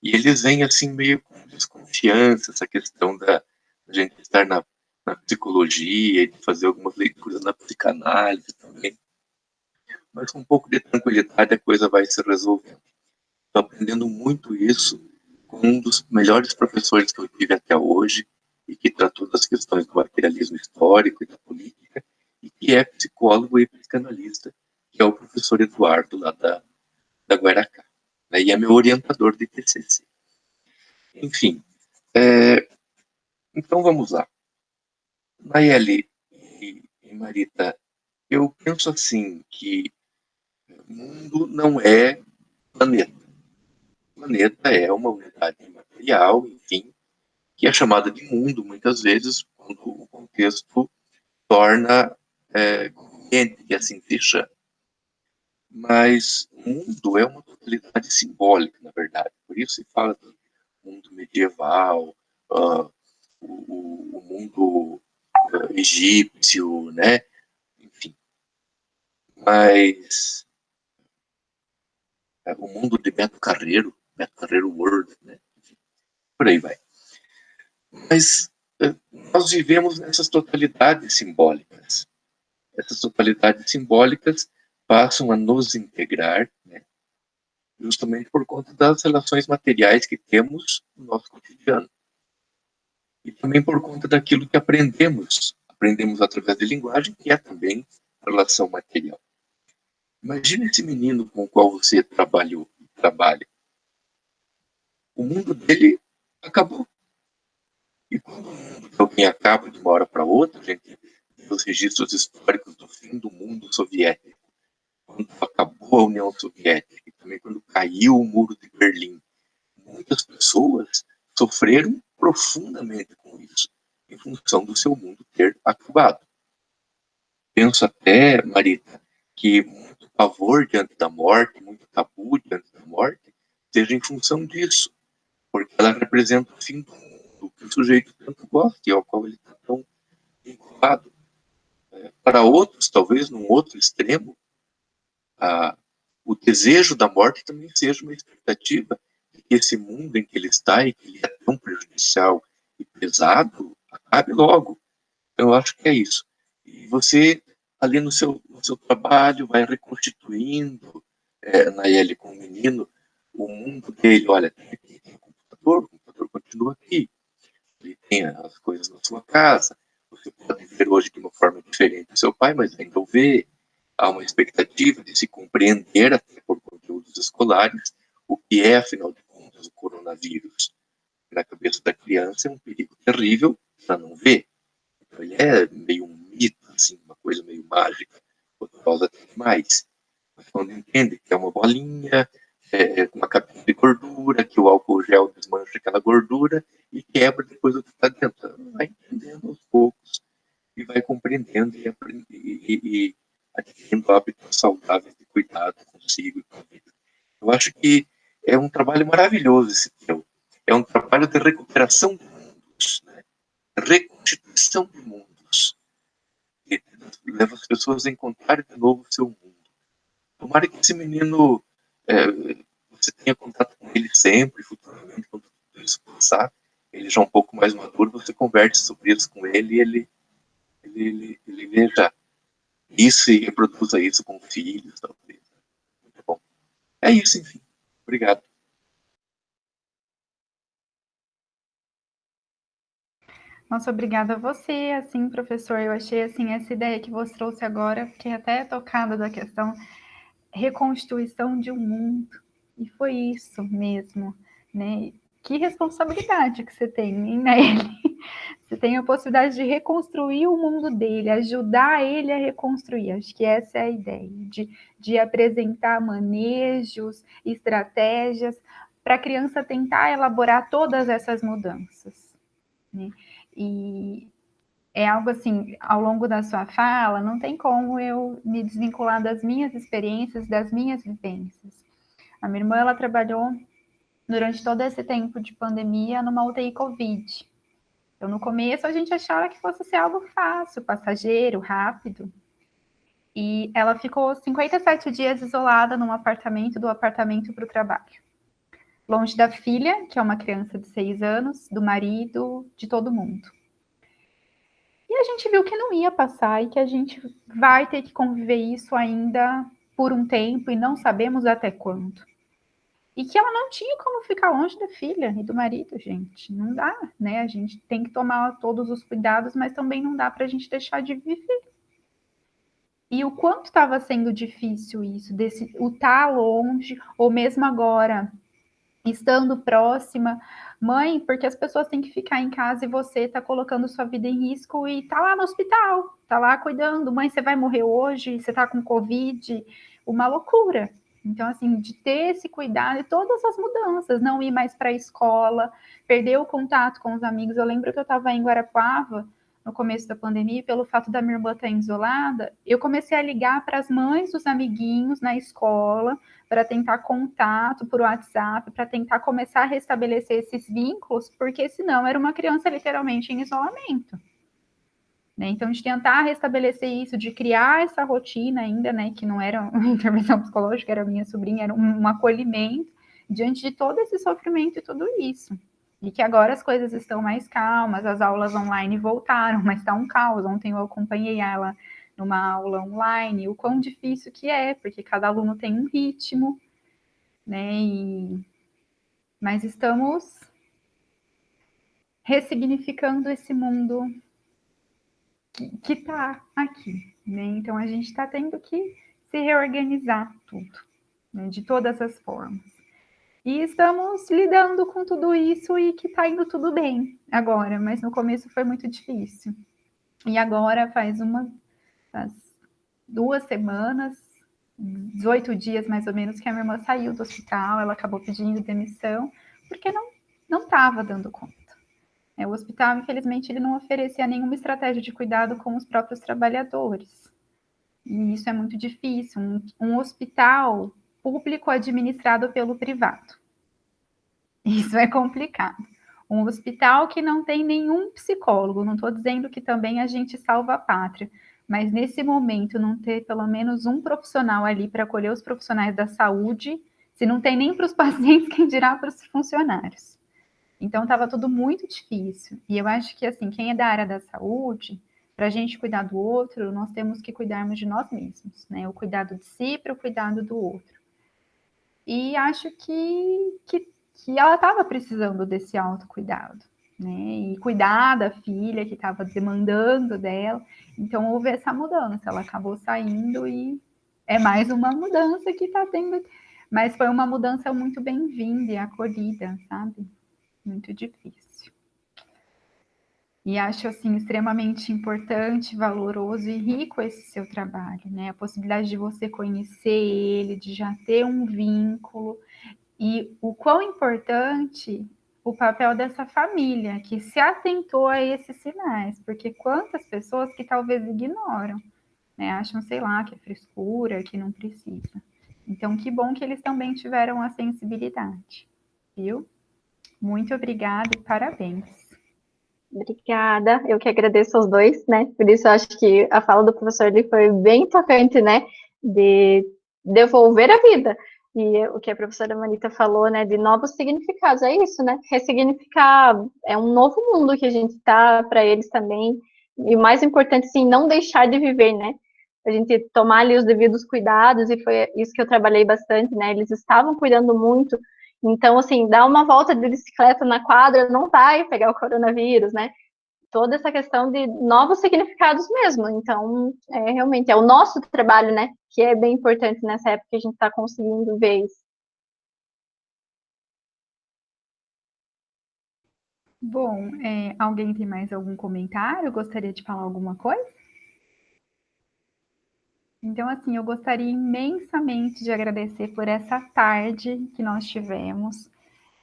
E eles vêm, assim, meio com desconfiança, essa questão da gente estar na psicologia e de fazer algumas leituras na psicanálise também. Mas com um pouco de tranquilidade a coisa vai se resolvendo. Estou aprendendo muito isso com um dos melhores professores que eu tive até hoje e que tratou das questões do materialismo histórico e da política e que é psicólogo e psicanalista, que é o professor Eduardo, lá da Guaracá, né, e é meu orientador de TCC. Enfim, então vamos lá. Nayeli e Marita, eu penso assim que o mundo não é planeta. O planeta é uma unidade material, enfim, que é chamada de mundo muitas vezes quando o contexto torna conveniente que assim se chame. Mas o mundo é uma totalidade simbólica, na verdade. Por isso se fala do mundo medieval, o mundo egípcio, né? Enfim. Mas o mundo de Beto Carreiro World, né? Enfim, por aí vai. Mas nós vivemos nessas totalidades simbólicas. Essas totalidades simbólicas passam a nos integrar, né, justamente por conta das relações materiais que temos no nosso cotidiano. E também por conta daquilo que aprendemos. Aprendemos através de linguagem, que é também relação material. Imagine esse menino com o qual você trabalha. O mundo dele acabou. E quando o mundo de alguém acaba de uma hora para outra, a gente vê os registros históricos do fim do mundo soviético, quando acabou a União Soviética, e também quando caiu o Muro de Berlim. Muitas pessoas sofreram profundamente com isso, em função do seu mundo ter acabado. Penso até, Marita, que muito pavor diante da morte, muito tabu diante da morte, seja em função disso, porque ela representa o fim do mundo que o sujeito tanto gosta e ao qual ele está tão vinculado. Para outros, talvez num outro extremo, o desejo da morte também seja uma expectativa de que esse mundo em que ele está e que ele é tão prejudicial e pesado acabe logo. Então, eu acho que é isso. E você, ali no seu trabalho, vai reconstituindo, Nayeli, com o menino, o mundo dele. Olha, tem aqui tem o computador continua aqui. Ele tem as coisas na sua casa. Você pode ver hoje de uma forma diferente do seu pai, mas ainda o vê. Há uma expectativa de se compreender, até por conteúdos escolares, o que é, afinal de contas, o coronavírus. Na cabeça da criança é um perigo terrível para não ver. Então, ele é meio um mito, assim, uma coisa meio mágica, causa mais. Mas quando entende que é uma bolinha, uma capinha de gordura, que o álcool gel desmancha aquela gordura e quebra depois o que está dentro. Vai entendendo aos poucos e vai compreendendo e adquirindo hábitos saudáveis de cuidado consigo e com a vida. Eu acho que é um trabalho maravilhoso esse teu. É um trabalho de recuperação de mundos, né? Reconstituição de mundos. Que leva as pessoas a encontrarem de novo o seu mundo. Tomara que esse menino, você tenha contato com ele sempre, futuramente, quando tudo isso passar, ele já um pouco mais maduro, você converse sobre isso com ele e ele veja isso e reproduza isso com filhos, talvez. Muito bom. É isso, enfim. Obrigado. Nossa, obrigada a você, assim, professor. Eu achei, assim, essa ideia que você trouxe agora, fiquei até tocada da questão reconstituição de um mundo. E foi isso mesmo, né? Que responsabilidade que você tem, né? Você tem a possibilidade de reconstruir o mundo dele, ajudar ele a reconstruir. Acho que essa é a ideia, de apresentar manejos, estratégias, para a criança tentar elaborar todas essas mudanças, né? E é algo assim, ao longo da sua fala, não tem como eu me desvincular das minhas experiências, das minhas vivências. A minha irmã, ela trabalhou durante todo esse tempo de pandemia numa UTI Covid. Então, no começo, a gente achava que fosse ser algo fácil, passageiro, rápido. E ela ficou 57 dias isolada num apartamento, do apartamento para o trabalho. Longe da filha, que é uma criança de 6 anos, do marido, de todo mundo. E a gente viu que não ia passar e que a gente vai ter que conviver isso ainda por um tempo e não sabemos até quando. E que ela não tinha como ficar longe da filha e do marido, gente. Não dá, né? A gente tem que tomar todos os cuidados, mas também não dá para a gente deixar de viver. E o quanto estava sendo difícil isso, o estar longe, ou mesmo agora, estando próxima, mãe, porque as pessoas têm que ficar em casa e você está colocando sua vida em risco e está lá no hospital, está lá cuidando, mãe, você vai morrer hoje, você está com Covid, uma loucura. Então, assim, de ter esse cuidado e todas as mudanças, não ir mais para a escola, perder o contato com os amigos. Eu lembro que eu estava em Guarapuava, no começo da pandemia, pelo fato da minha irmã estar isolada, eu comecei a ligar para as mães dos amiguinhos na escola, para tentar contato por WhatsApp, para tentar começar a restabelecer esses vínculos, porque senão era uma criança literalmente em isolamento. Né? Então, de tentar restabelecer isso, de criar essa rotina ainda, né, que não era uma intervenção psicológica, era minha sobrinha, era um acolhimento diante de todo esse sofrimento e tudo isso. E que agora as coisas estão mais calmas, as aulas online voltaram, mas está um caos. Ontem eu acompanhei ela numa aula online, o quão difícil que é, porque cada aluno tem um ritmo, né? Mas estamos ressignificando esse mundo que está aqui, né? Então a gente está tendo que se reorganizar tudo, né? De todas as formas. E estamos lidando com tudo isso e que está indo tudo bem agora, mas no começo foi muito difícil. E agora faz 2 semanas, 18 dias mais ou menos, que a minha irmã saiu do hospital, ela acabou pedindo demissão, porque não estava dando conta. O hospital, infelizmente, ele não oferecia nenhuma estratégia de cuidado com os próprios trabalhadores. E isso é muito difícil. Um hospital público administrado pelo privado. Isso é complicado. Um hospital que não tem nenhum psicólogo. Não estou dizendo que também a gente salva a pátria, mas nesse momento não ter pelo menos um profissional ali para acolher os profissionais da saúde, se não tem nem para os pacientes, quem dirá para os funcionários. Então estava tudo muito difícil. E eu acho que assim, quem é da área da saúde, para a gente cuidar do outro, nós temos que cuidarmos de nós mesmos, né? O cuidado de si para o cuidado do outro. E acho que ela estava precisando desse autocuidado, né? E cuidar da filha que estava demandando dela. Então houve essa mudança. Ela acabou saindo e é mais uma mudança que está tendo Mas foi uma mudança muito bem-vinda e acolhida, sabe? Muito difícil. E acho, assim, extremamente importante, valoroso e rico esse seu trabalho, né? A possibilidade de você conhecer ele, de já ter um vínculo, e o quão importante o papel dessa família, que se atentou a esses sinais, porque quantas pessoas que talvez ignoram, né? Acham, sei lá, que é frescura, que não precisa. Então, que bom que eles também tiveram a sensibilidade, viu? Muito obrigada e parabéns. Obrigada, eu que agradeço aos dois, né? Por isso eu acho que a fala do professor ali foi bem tocante, né? De devolver a vida. E o que a professora Manita falou, né? De novos significados, é isso, né? Ressignificar, é um novo mundo que a gente tá para eles também. E o mais importante, sim, não deixar de viver, né? A gente tomar ali os devidos cuidados, e foi isso que eu trabalhei bastante, né? Eles estavam cuidando muito. Então, assim, dar uma volta de bicicleta na quadra não vai pegar o coronavírus, né? Toda essa questão de novos significados mesmo. Então, realmente é o nosso trabalho, né? Que é bem importante nessa época que a gente está conseguindo ver isso. Bom, alguém tem mais algum comentário? Gostaria de falar alguma coisa? Então, assim, eu gostaria imensamente de agradecer por essa tarde que nós tivemos,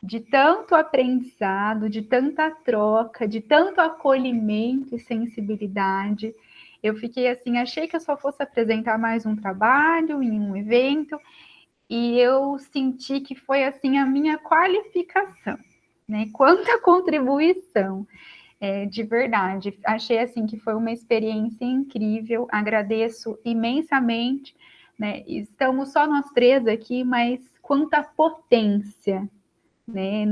de tanto aprendizado, de tanta troca, de tanto acolhimento e sensibilidade. Eu fiquei assim, achei que eu só fosse apresentar mais um trabalho em um evento, e eu senti que foi assim a minha qualificação, né? Quanta contribuição. De verdade, achei assim que foi uma experiência incrível, agradeço imensamente, né? Estamos só nós três aqui, mas quanta potência, né?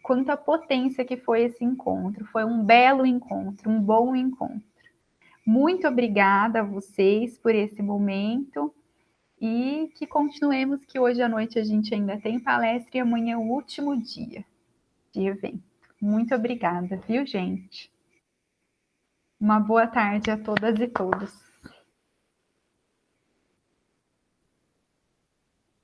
Quanta potência que foi esse encontro, foi um belo encontro, um bom encontro. Muito obrigada a vocês por esse momento e que continuemos, que hoje à noite a gente ainda tem palestra e amanhã é o último dia de evento. Muito obrigada, viu, gente? Uma boa tarde a todas e todos.